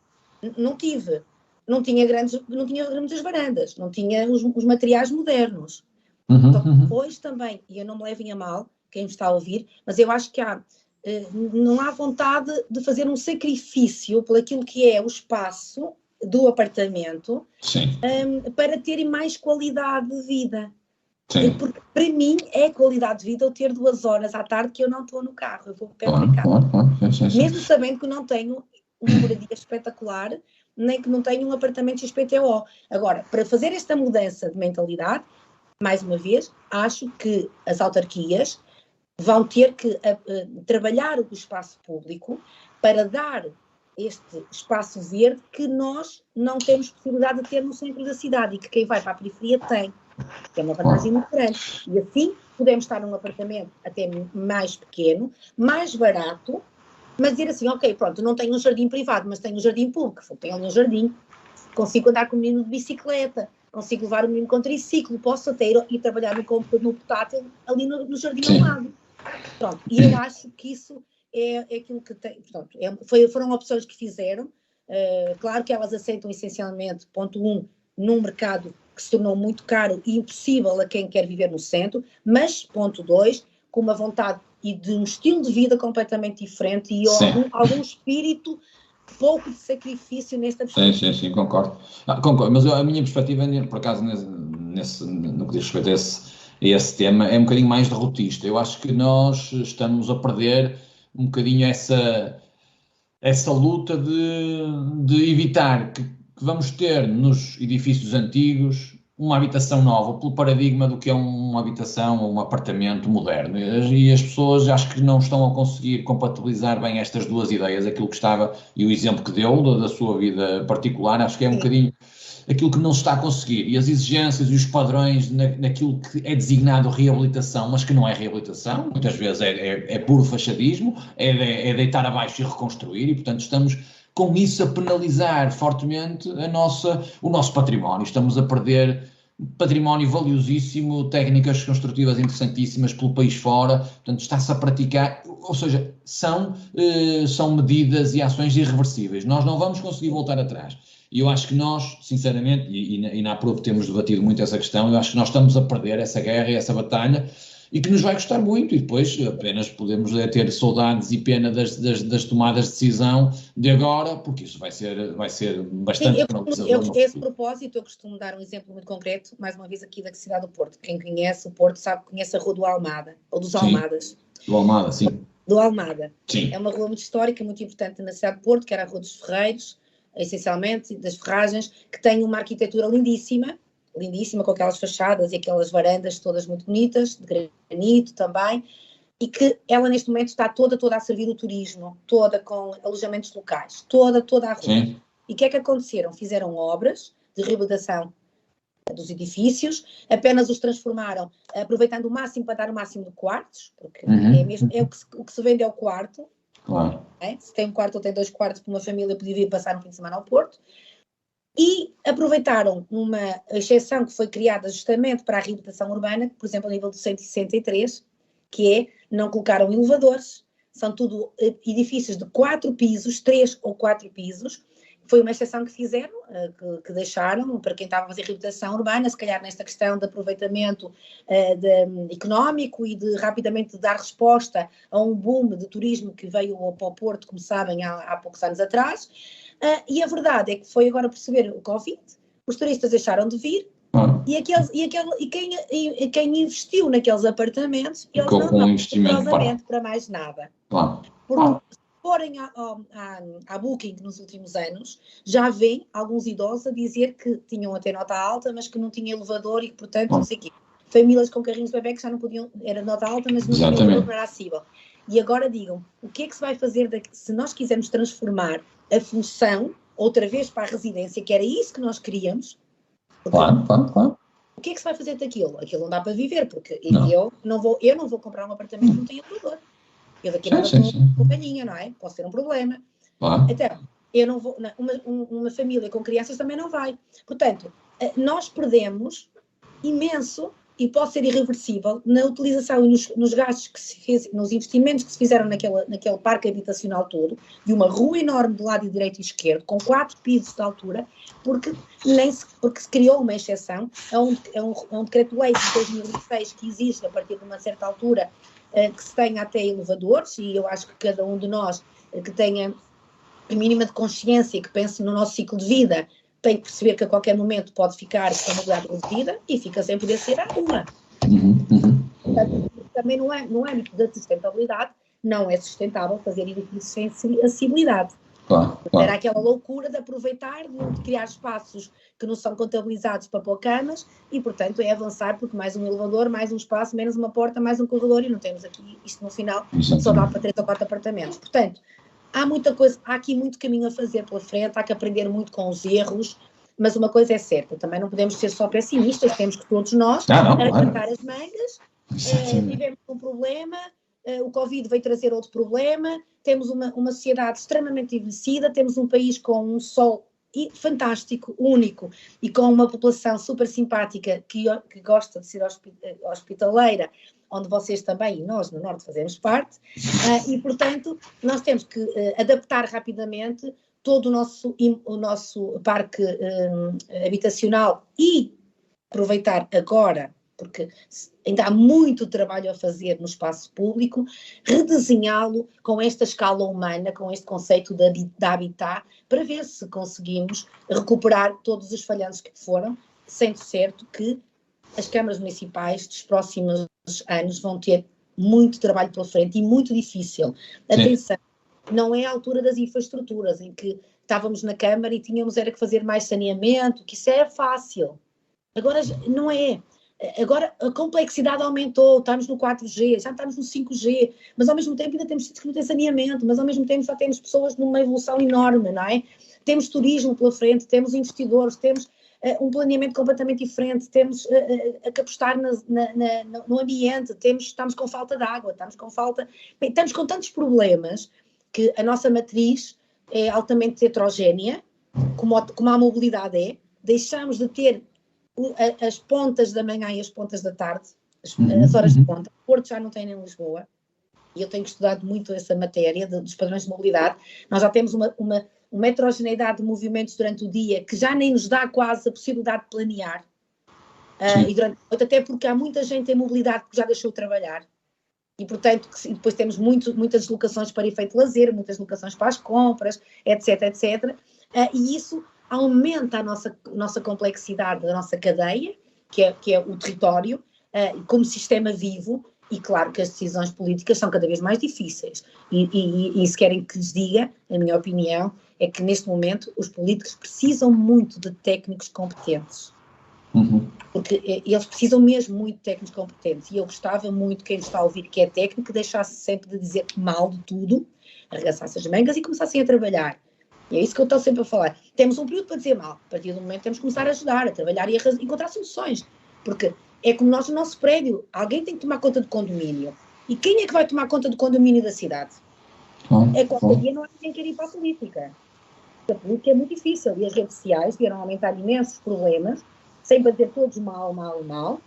Não tive. Não tinha muitas varandas, não tinha os materiais modernos. Hoje também, e eu não me levem a mal, quem me está a ouvir, mas eu acho que não há vontade de fazer um sacrifício por aquilo que é o espaço do apartamento para terem mais qualidade de vida. Porque para mim é qualidade de vida eu ter 2 horas à tarde que eu não estou no carro, eu vou para o pé de casa. Mesmo sabendo que não tenho uma moradia espetacular, nem que não tenho um apartamento XPTO. Agora, para fazer esta mudança de mentalidade, mais uma vez, acho que as autarquias vão ter que trabalhar o espaço público para dar este espaço verde que nós não temos possibilidade de ter no centro da cidade e que quem vai para a periferia tem, que é uma vantagem muito grande. E assim podemos estar num apartamento até mais pequeno, mais barato, mas dizer assim, ok, pronto, não tenho um jardim privado, mas tenho um jardim público, tenho ali um jardim, consigo andar com o menino de bicicleta, consigo levar o menino com triciclo, posso até ir trabalhar no portátil ali no jardim ao lado. Pronto, e eu acho que isso é aquilo que tem, portanto, foram opções que fizeram, Claro que elas aceitam essencialmente, ponto 1, num mercado que se tornou muito caro e impossível a quem quer viver no centro, mas, ponto 2, com uma vontade e de um estilo de vida completamente diferente e algum espírito, pouco de sacrifício nesta perspectiva. Sim, concordo. Concordo, mas a minha perspectiva, por acaso, no que diz respeito a esse tema, é um bocadinho mais derrotista. Eu acho que nós estamos a perder um bocadinho essa luta de evitar que vamos ter nos edifícios antigos uma habitação nova, pelo paradigma do que é uma habitação ou um apartamento moderno. E as pessoas acho que não estão a conseguir compatibilizar bem estas duas ideias, aquilo que estava, e o exemplo que deu da sua vida particular, acho que é um bocadinho aquilo que não se está a conseguir, e as exigências e os padrões naquilo que é designado reabilitação, mas que não é reabilitação, muitas vezes é puro fachadismo, é deitar abaixo e reconstruir, e portanto estamos com isso a penalizar fortemente o nosso património. Estamos a perder património valiosíssimo, técnicas construtivas interessantíssimas pelo país fora, portanto está-se a praticar, ou seja, são medidas e ações irreversíveis. Nós não vamos conseguir voltar atrás. E eu acho que nós, sinceramente, e na APROP temos debatido muito essa questão, eu acho que nós estamos a perder essa guerra e essa batalha, e que nos vai custar muito, e depois apenas podemos ter saudades e pena das tomadas de decisão de agora, porque isso vai ser bastante penalizador. Esse propósito, eu costumo dar um exemplo muito concreto, mais uma vez aqui da cidade do Porto. Quem conhece o Porto conhece a Rua do Almada, ou dos Almadas. Do Almada, sim. Do Almada. Sim. É uma rua muito histórica, muito importante na cidade do Porto, que era a Rua dos Ferreiros, essencialmente, das ferragens, que tem uma arquitetura lindíssima, com aquelas fachadas e aquelas varandas todas muito bonitas, de granito também, e que ela neste momento está toda a servir o turismo, toda com alojamentos locais, toda a rua. Sim. E o que é que aconteceram? Fizeram obras de reabilitação dos edifícios, apenas os transformaram, aproveitando o máximo para dar o máximo de quartos, porque o que se vende é o quarto. Claro. Se tem um quarto ou tem 2 quartos para uma família, podia vir passar um fim de semana ao Porto. E aproveitaram uma exceção que foi criada justamente para a reabilitação urbana, por exemplo, a nível do 163, que é, não colocaram elevadores, são tudo edifícios de 4 pisos, 3 ou 4 pisos. Foi uma exceção que fizeram, que deixaram para quem estava a fazer reabilitação urbana, se calhar nesta questão de aproveitamento económico e de rapidamente dar resposta a um boom de turismo que veio para o Porto, como sabem, há poucos anos atrás. E a verdade é que foi agora perceber o Covid, os turistas deixaram de vir, e quem investiu naqueles apartamentos, eles não dão para mais nada. Porque se forem à Booking nos últimos anos, já vêm alguns idosos a dizer que tinham até nota alta, mas que não tinha elevador e que, portanto, não sei o quê. Famílias com carrinhos de bebê que já não podiam, era nota alta, mas não tinha elevador, não era acessível. E agora digam, o que é que se vai fazer se nós quisermos transformar a função outra vez para a residência, que era isso que nós queríamos? Claro. O que é que se vai fazer daquilo? Aquilo não dá para viver, porque eu não vou comprar um apartamento que não tenha elevador. Eu daqui a nada com companhia, não é? Pode ser um problema. Claro. Então, eu não vou, uma família com crianças também não vai. Portanto, nós perdemos imenso, e pode ser irreversível, na utilização e nos gastos que se fez, nos investimentos que se fizeram naquele parque habitacional todo, de uma rua enorme do lado direito e esquerdo, com 4 pisos de altura, porque se criou uma exceção a um decreto-lei de 2006 que exige, a partir de uma certa altura, que se tenha até elevadores, e eu acho que cada um de nós que tenha a mínima de consciência, que pense no nosso ciclo de vida, tem que perceber que a qualquer momento pode ficar com a mobilidade reduzida e fica sem poder sair à rua. Portanto, também no âmbito da sustentabilidade, não é sustentável fazer edifícios sem acessibilidade. Claro. Era aquela loucura de aproveitar, de criar espaços que não são contabilizados para pôr camas e, portanto, é avançar porque mais um elevador, mais um espaço, menos uma porta, mais um corredor e não temos aqui, isto no final, só dá para 3 ou 4 apartamentos. Portanto, há muita coisa, há aqui muito caminho a fazer pela frente, há que aprender muito com os erros, mas uma coisa é certa, também não podemos ser só pessimistas, temos que todos nós arrancar as mangas, vivemos um problema, o Covid veio trazer outro problema, temos uma sociedade extremamente envelhecida, temos um país com um sol fantástico, único, e com uma população super simpática que gosta de ser hospitaleira, onde vocês também, e nós no Norte fazemos parte, e portanto nós temos que adaptar rapidamente todo o nosso parque habitacional e aproveitar agora, porque ainda há muito trabalho a fazer no espaço público, redesenhá-lo com esta escala humana, com este conceito de habitat, para ver se conseguimos recuperar todos os falhanços que foram, sendo certo que as câmaras municipais dos próximos anos vão ter muito trabalho pela frente e muito difícil. Atenção, não é a altura das infraestruturas, em que estávamos na Câmara e tínhamos era que fazer mais saneamento, que isso é fácil. Agora não é. Agora a complexidade aumentou, estamos no 4G, já estamos no 5G, mas ao mesmo tempo ainda temos que ter saneamento, mas ao mesmo tempo já temos pessoas numa evolução enorme, não é? Temos turismo pela frente, temos investidores, temos um planeamento completamente diferente, temos a apostar no ambiente, estamos com falta de água, estamos com tantos problemas que a nossa matriz é altamente heterogénea, como a mobilidade é, deixamos de ter as pontas da manhã e as pontas da tarde, as horas de ponta. O Porto já não tem em Lisboa, e eu tenho estudado muito essa matéria dos padrões de mobilidade. Nós já temos uma heterogeneidade de movimentos durante o dia que já nem nos dá quase a possibilidade de planear, até porque há muita gente em mobilidade que já deixou de trabalhar, e portanto depois temos muitas deslocações para efeito lazer, muitas deslocações para as compras, etc. E isso aumenta a nossa complexidade, a nossa cadeia, que é o território, como sistema vivo, e claro que as decisões políticas são cada vez mais difíceis. E se querem que lhes diga, a minha opinião, é que neste momento os políticos precisam muito de técnicos competentes. Porque eles precisam mesmo muito de técnicos competentes, e eu gostava muito, quem está a ouvir que é técnico, que deixasse sempre de dizer mal de tudo, arregaçasse as mangas e começassem a trabalhar. E é isso que eu estou sempre a falar. Temos um período para dizer mal, a partir do momento temos que começar a ajudar, a trabalhar e a encontrar soluções, porque é como nós no nosso prédio, alguém tem que tomar conta do condomínio. E quem é que vai tomar conta do condomínio da cidade? Qualquer dia não há ninguém que quer ir para a política. A política é muito difícil, e as redes sociais vieram aumentar imensos problemas, sem bater todos mal.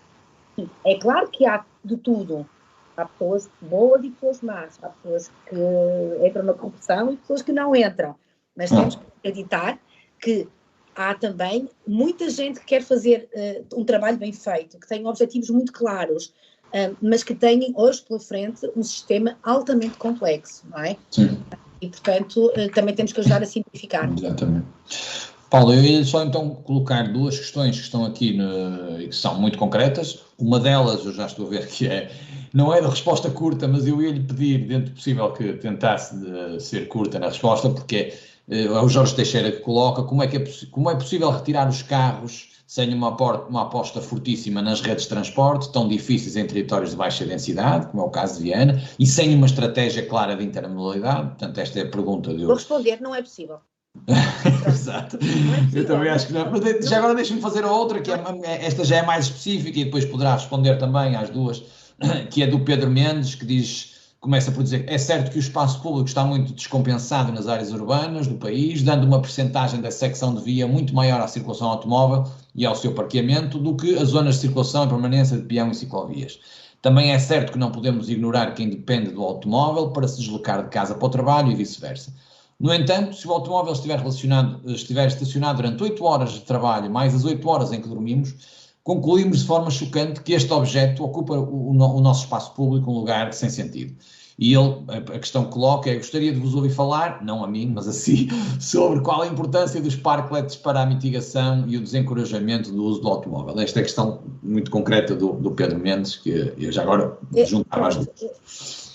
E é claro que há de tudo. Há pessoas boas e pessoas más. Há pessoas que entram na corrupção e pessoas que não entram. Mas temos que acreditar que há também muita gente que quer fazer um trabalho bem feito, que tem objetivos muito claros, mas que têm hoje pela frente um sistema altamente complexo, não é? Sim. E, portanto, também temos que ajudar a simplificar. Exatamente. Paulo, eu ia só então colocar duas questões que estão aqui e que são muito concretas. Uma delas, eu já estou a ver que não era resposta curta, mas eu ia-lhe pedir, dentro do possível, que tentasse ser curta na resposta, porque é o Jorge Teixeira que coloca como é possível retirar os carros sem uma aposta fortíssima nas redes de transporte, tão difíceis em territórios de baixa densidade, como é o caso de Viana, e sem uma estratégia clara de intermodalidade. Portanto, esta é a pergunta de hoje. Vou responder, não é possível. Exato. Eu também acho que não. Mas já agora deixa-me fazer a outra, que esta já é mais específica e depois poderá responder também às duas, que é do Pedro Mendes, que começa por dizer: é certo que o espaço público está muito descompensado nas áreas urbanas do país, dando uma percentagem da secção de via muito maior à circulação automóvel e ao seu parqueamento do que as zonas de circulação e permanência de peão e ciclovias. Também é certo que não podemos ignorar quem depende do automóvel para se deslocar de casa para o trabalho e vice-versa. No entanto, se o automóvel estiver estacionado durante 8 horas de trabalho, mais as 8 horas em que dormimos, concluímos de forma chocante que este objeto ocupa o nosso espaço público um lugar sem sentido. E a questão que coloca é: gostaria de vos ouvir falar, não a mim, mas a si, sobre qual a importância dos parklets para a mitigação e o desencorajamento do uso do automóvel. Esta é a questão muito concreta do Pedro Mendes, que eu já agora juntava às duas.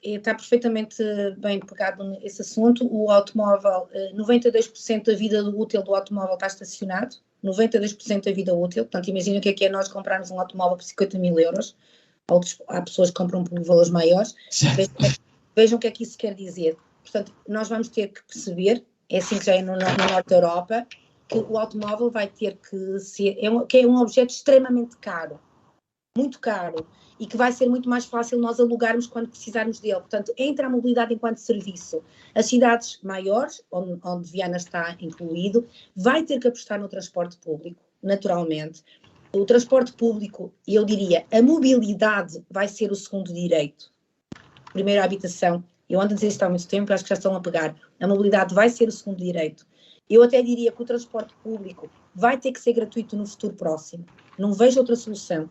Está perfeitamente bem pegado nesse assunto. O automóvel, 92% da vida útil do automóvel está estacionado, 92% da vida útil. Portanto, imagina o que é nós comprarmos um automóvel por 50 mil euros. Há pessoas que compram por valores maiores. Vejam o que é que isso quer dizer. Portanto, nós vamos ter que perceber, é assim que já é no Norte da Europa, que o automóvel vai ter que ser, que é um objeto extremamente caro, muito caro, e que vai ser muito mais fácil nós alugarmos quando precisarmos dele. Portanto, entra a mobilidade enquanto serviço. As cidades maiores, onde Viana está incluído, vai ter que apostar no transporte público, naturalmente. O transporte público, eu diria, a mobilidade vai ser o segundo direito. Primeiro a habitação, Eu ando a dizer isto há muito tempo, acho que já estão a pegar. A mobilidade vai ser o segundo direito. Eu até diria que o transporte público vai ter que ser gratuito no futuro próximo. Não vejo outra solução.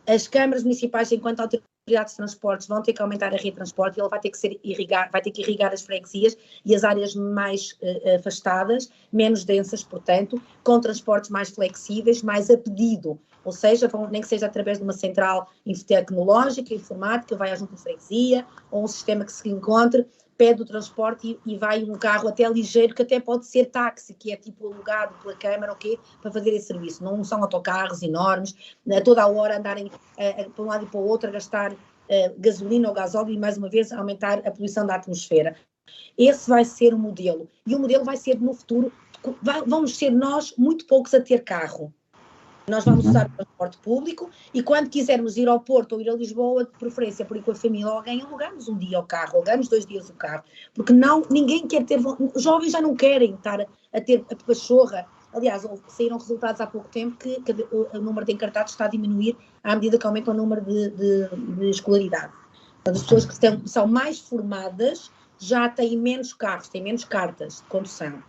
As câmaras municipais, enquanto autoridades de transportes, vão ter que aumentar a rede de transporte e ela vai ter que irrigar as freguesias e as áreas mais afastadas, menos densas, portanto, com transportes mais flexíveis, mais a pedido. Ou seja, nem que seja através de uma central tecnológica, informática, vai à junta de freguesia, ou um sistema que se encontre, pede o transporte e vai um carro até ligeiro, que até pode ser táxi, que é tipo alugado pela Câmara, okay, para fazer esse serviço. Não são autocarros enormes, a toda a hora andarem para um lado e para o outro, a gastar gasolina ou gasóleo e, mais uma vez, aumentar a poluição da atmosfera. Esse vai ser o modelo. E o modelo vai ser, no futuro, vamos ser nós muito poucos a ter carro. Nós vamos usar o transporte público e quando quisermos ir ao Porto ou ir a Lisboa, de preferência por ir com a família ou alguém, alugamos um dia o carro, alugamos 2 dias o carro, porque ninguém quer ter, os jovens já não querem estar a ter a pachorra. Aliás, saíram resultados há pouco tempo que o número de encartados está a diminuir à medida que aumenta o número de escolaridade. Então, as pessoas que são mais formadas já têm menos carros, têm menos cartas de condução,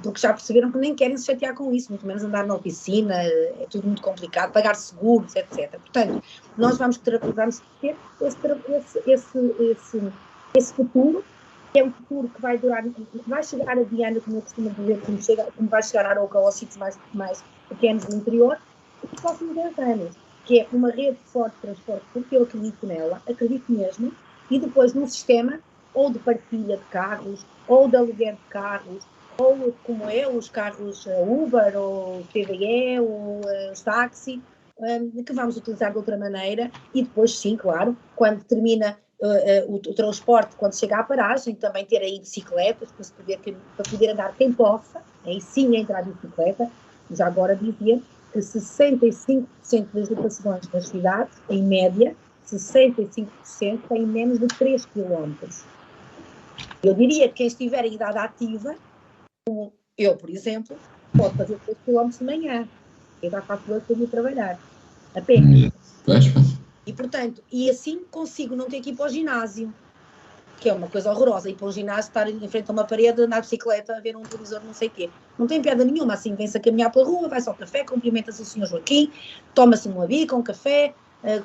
porque já perceberam que nem querem se chatear com isso, muito menos andar na oficina, é tudo muito complicado, pagar seguros, etc. Portanto, nós vamos ter esse futuro, que é um futuro que vai chegar adiante, como eu costumo dizer, como vai chegar a Aroca ou aos sítios mais pequenos do interior, nos próximos 10 anos, que é uma rede forte de transporte, porque eu acredito nela, acredito mesmo, e depois num sistema ou de partilha de carros, ou de aluguer de carros, ou como os carros Uber, ou TVE, ou os táxi, que vamos utilizar de outra maneira, e depois, sim, claro, quando termina o transporte, quando chega à paragem, também ter aí bicicletas, para poder andar quem possa, aí sim entrar de bicicleta. Já agora dizia que 65% das lotações das cidades, em média, 65% têm menos de 3 km. Eu diria que quem estiver em idade ativa, como eu, por exemplo, pode fazer 3 km de manhã. Eu já faço 2 para ir trabalhar. A pé. E, portanto, assim consigo não ter que ir para o ginásio, que é uma coisa horrorosa, ir para um ginásio, estar em frente a uma parede, andar de bicicleta, a ver um televisor, não sei o quê. Não tem piada nenhuma, assim, vem-se a caminhar pela rua, vai-se ao café, cumprimenta-se o Sr. Joaquim, toma-se uma bica, um café,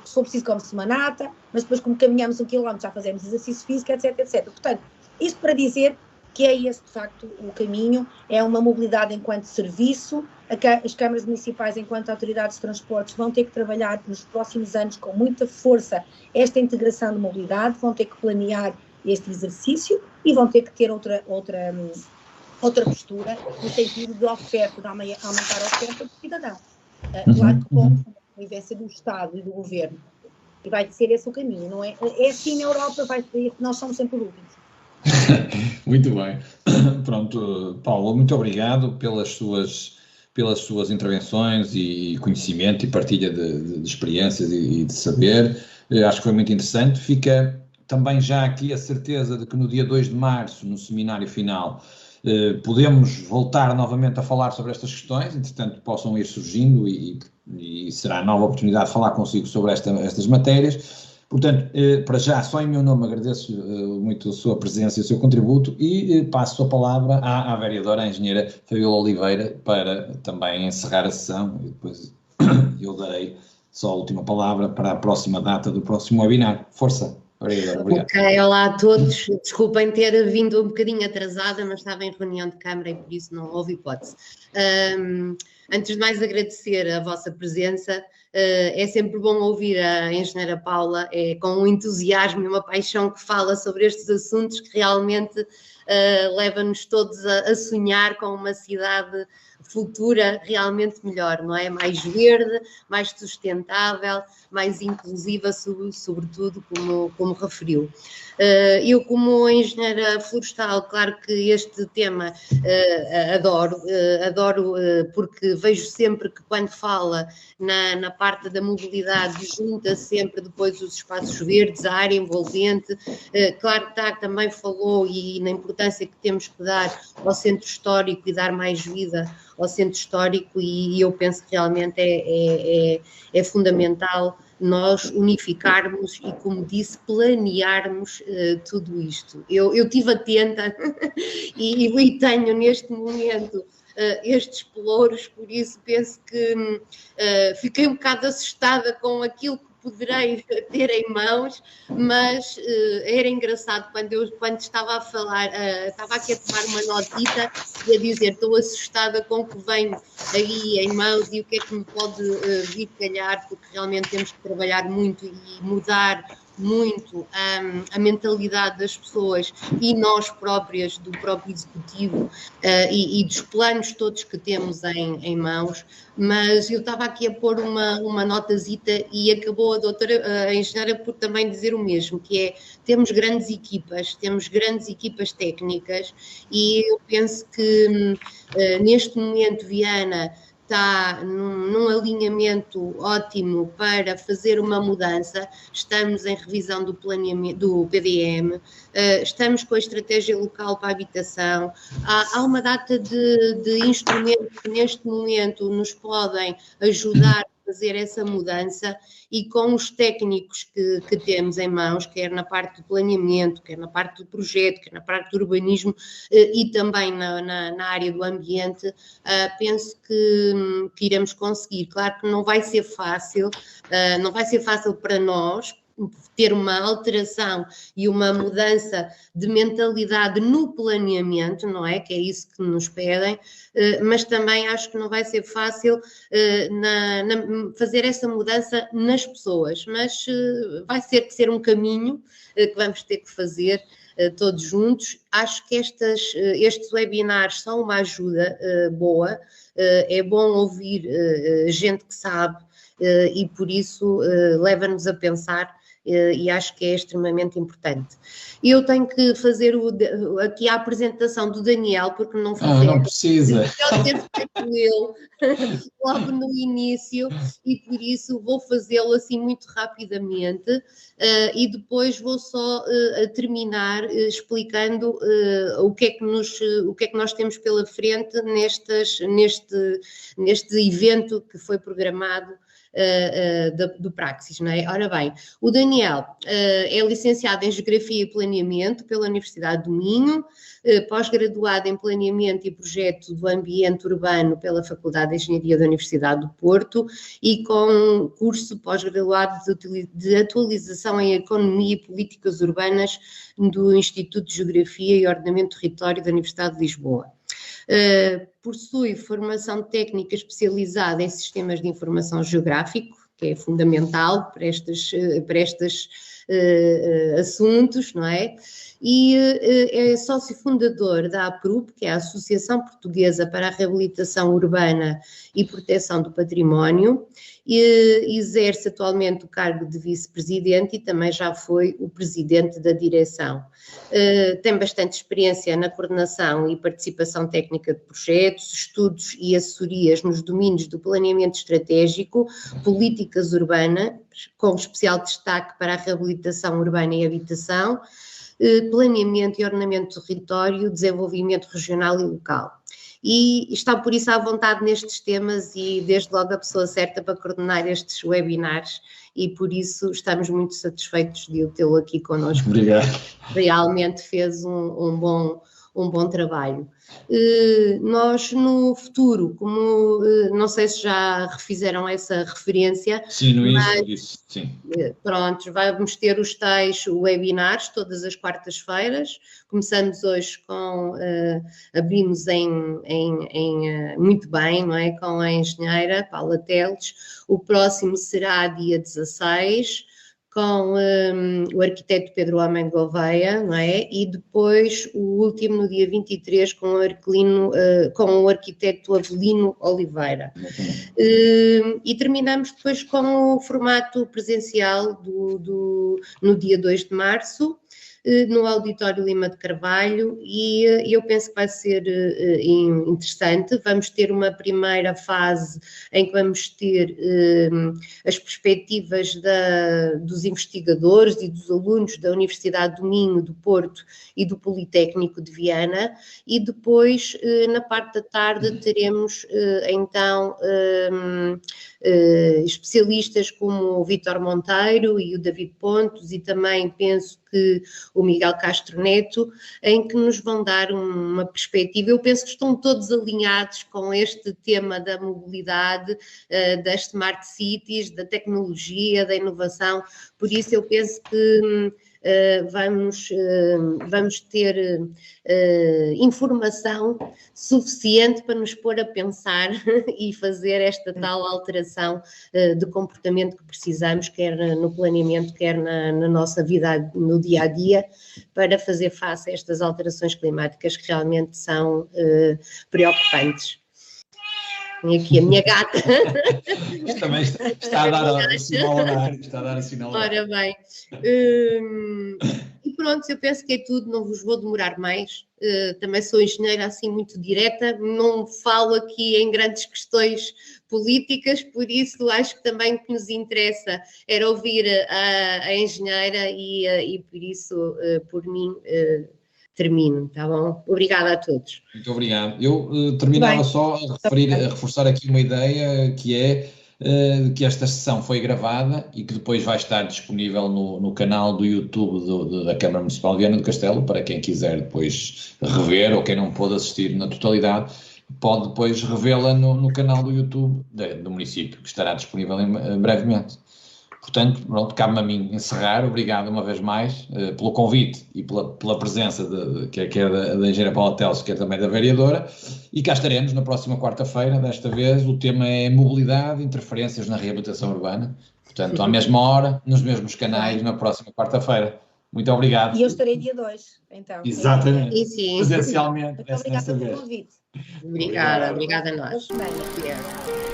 se for preciso come-se uma nata, mas depois como caminhamos 1 quilómetro já fazemos exercício físico, etc, etc. Portanto, isto para dizer que é esse, de facto, o caminho, é uma mobilidade enquanto serviço. As câmaras municipais, enquanto autoridades de transportes, vão ter que trabalhar nos próximos anos com muita força esta integração de mobilidade, vão ter que planear este exercício e vão ter que ter outra postura no sentido de oferta, de aumentar a oferta do cidadão. Claro que com a convivência do Estado e do Governo. E vai ser esse o caminho, não é? É assim na Europa, nós somos sempre os últimos. Muito bem. Pronto, Paulo, muito obrigado pelas suas intervenções e conhecimento e partilha de experiências e de saber. Acho que foi muito interessante. Fica também já aqui a certeza de que no dia 2 de março, no seminário final, podemos voltar novamente a falar sobre estas questões, entretanto possam ir surgindo e será a nova oportunidade de falar consigo sobre estas matérias. Portanto, para já, só em meu nome, agradeço muito a sua presença e o seu contributo e passo a palavra à vereadora, a engenheira Fabiola Oliveira, para também encerrar a sessão e depois eu darei só a última palavra para a próxima data do próximo webinar. Força! Obrigado. Ok, olá a todos. Desculpem ter vindo um bocadinho atrasada, mas estava em reunião de Câmara e por isso não houve hipótese. Antes de mais agradecer a vossa presença, é sempre bom ouvir a engenheira Paula, com um entusiasmo e uma paixão que fala sobre estes assuntos que realmente leva-nos todos a sonhar com uma cidade futura realmente melhor, não é? Mais verde, mais sustentável, mais inclusiva, sobretudo, como referiu. Eu, como engenheira florestal, claro que este tema adoro porque vejo sempre que quando fala na parte da mobilidade junta sempre depois os espaços verdes, a área envolvente. Claro que também falou e na importância que temos que dar ao centro histórico e dar mais vida ao centro histórico e eu penso que realmente é fundamental nós unificarmos e, como disse, planearmos tudo isto. Eu estive atenta e tenho neste momento estes pelouros, por isso penso que fiquei um bocado assustada com aquilo que poderei ter em mãos, mas era engraçado quando estava a falar, estava aqui a tomar uma notita e a dizer, estou assustada com o que vem aí em mãos e o que é que me pode vir calhar, porque realmente temos que trabalhar muito e mudar muito a mentalidade das pessoas e nós próprias, do próprio executivo e dos planos todos que temos em mãos, mas eu estava aqui a pôr uma notazita e acabou a engenheira por também dizer o mesmo, que é, temos grandes equipas técnicas e eu penso que neste momento Viana está num alinhamento ótimo para fazer uma mudança. Estamos em revisão do planeamento do PDM, estamos com a estratégia local para a habitação, há uma data de instrumentos que neste momento nos podem ajudar a fazer essa mudança e com os técnicos que temos em mãos, quer na parte do planeamento, quer na parte do projeto, quer na parte do urbanismo e também na área do ambiente, penso que iremos conseguir. Claro que não vai ser fácil para nós ter uma alteração e uma mudança de mentalidade no planeamento, não é? Que é isso que nos pedem, mas também acho que não vai ser fácil fazer essa mudança nas pessoas, mas vai ter que ser um caminho que vamos ter que fazer todos juntos. Acho que estes webinars são uma ajuda boa, é bom ouvir gente que sabe e por isso leva-nos a pensar e acho que é extremamente importante. Eu tenho que fazer aqui a apresentação do Daniel, porque não fiz. Não precisa. Eu ter feito eu logo no início e por isso vou fazê-lo assim muito rapidamente e depois vou só terminar explicando o que é que nós temos pela frente neste evento que foi programado do Praxis, não é? Ora bem, o Daniel é licenciado em Geografia e Planeamento pela Universidade do Minho, pós-graduado em Planeamento e Projeto do Ambiente Urbano pela Faculdade de Engenharia da Universidade do Porto e com curso pós-graduado de atualização em Economia e Políticas Urbanas do Instituto de Geografia e Ordenamento do Território da Universidade de Lisboa. Possui formação técnica especializada em sistemas de informação geográfico, que é fundamental para estes assuntos, não é? E é sócio fundador da APRUP, que é a Associação Portuguesa para a Reabilitação Urbana e Proteção do Património, e exerce atualmente o cargo de vice-presidente e também já foi o presidente da direção. Tem bastante experiência na coordenação e participação técnica de projetos, estudos e assessorias nos domínios do planeamento estratégico, políticas urbanas, com especial destaque para a reabilitação urbana e habitação, planeamento e ordenamento do território, desenvolvimento regional e local. E está por isso à vontade nestes temas e desde logo a pessoa certa para coordenar estes webinars e por isso estamos muito satisfeitos de o tê-lo aqui connosco. Obrigado. Realmente fez um bom trabalho. Nós no futuro, como não sei se já refizeram essa referência. Sim, no início, sim. Pronto, vamos ter os tais webinars todas as quartas-feiras. Começamos hoje abrimos muito bem, não é? Com a engenheira Paula Teles. O próximo será dia 16, com o arquiteto Pedro Homem Gouveia, não é? E depois o último no dia 23 com o arquiteto Avelino Oliveira. E terminamos depois com o formato presencial no dia 2 de março, no Auditório Lima de Carvalho, e eu penso que vai ser interessante. Vamos ter uma primeira fase em que vamos ter as perspectivas dos investigadores e dos alunos da Universidade do Minho, do Porto e do Politécnico de Viana, e depois, na parte da tarde, teremos então especialistas como o Vítor Monteiro e o David Pontos, e também penso que o Miguel Castro Neto, em que nos vão dar uma perspectiva. Eu penso que estão todos alinhados com este tema da mobilidade, das smart cities, da tecnologia, da inovação. Por isso eu penso que vamos ter informação suficiente para nos pôr a pensar e fazer esta tal alteração de comportamento que precisamos, quer no planeamento, quer na nossa vida, no dia a dia, para fazer face a estas alterações climáticas que realmente são preocupantes. Tem aqui a minha gata. Também está a dar sinal horário. Está a dar sinal horário. Ora bem. E pronto, eu penso que é tudo, não vos vou demorar mais. Também sou engenheira assim muito direta, não falo aqui em grandes questões políticas, por isso acho que também o que nos interessa era ouvir a engenheira e por isso, por mim, termino, tá bom? Obrigada a todos. Muito obrigado. Eu terminava só a reforçar aqui uma ideia, que é que esta sessão foi gravada e que depois vai estar disponível no canal do YouTube da Câmara Municipal de Viana do Castelo, para quem quiser depois rever, ou quem não pôde assistir na totalidade, pode depois revê-la no canal do YouTube do município, que estará disponível brevemente. Portanto, pronto, cabe-me a mim encerrar. Obrigado uma vez mais pelo convite e pela presença quer da engenheira Paula Teles, quer também da vereadora, e cá estaremos na próxima quarta-feira. Desta vez o tema é mobilidade, interferências na reabilitação urbana, portanto à mesma hora, nos mesmos canais, na próxima quarta-feira. Muito obrigado. E eu estarei dia 2, então. Exatamente, sim. Presencialmente. Muito obrigada pelo convite. Obrigada a nós. Boa semana.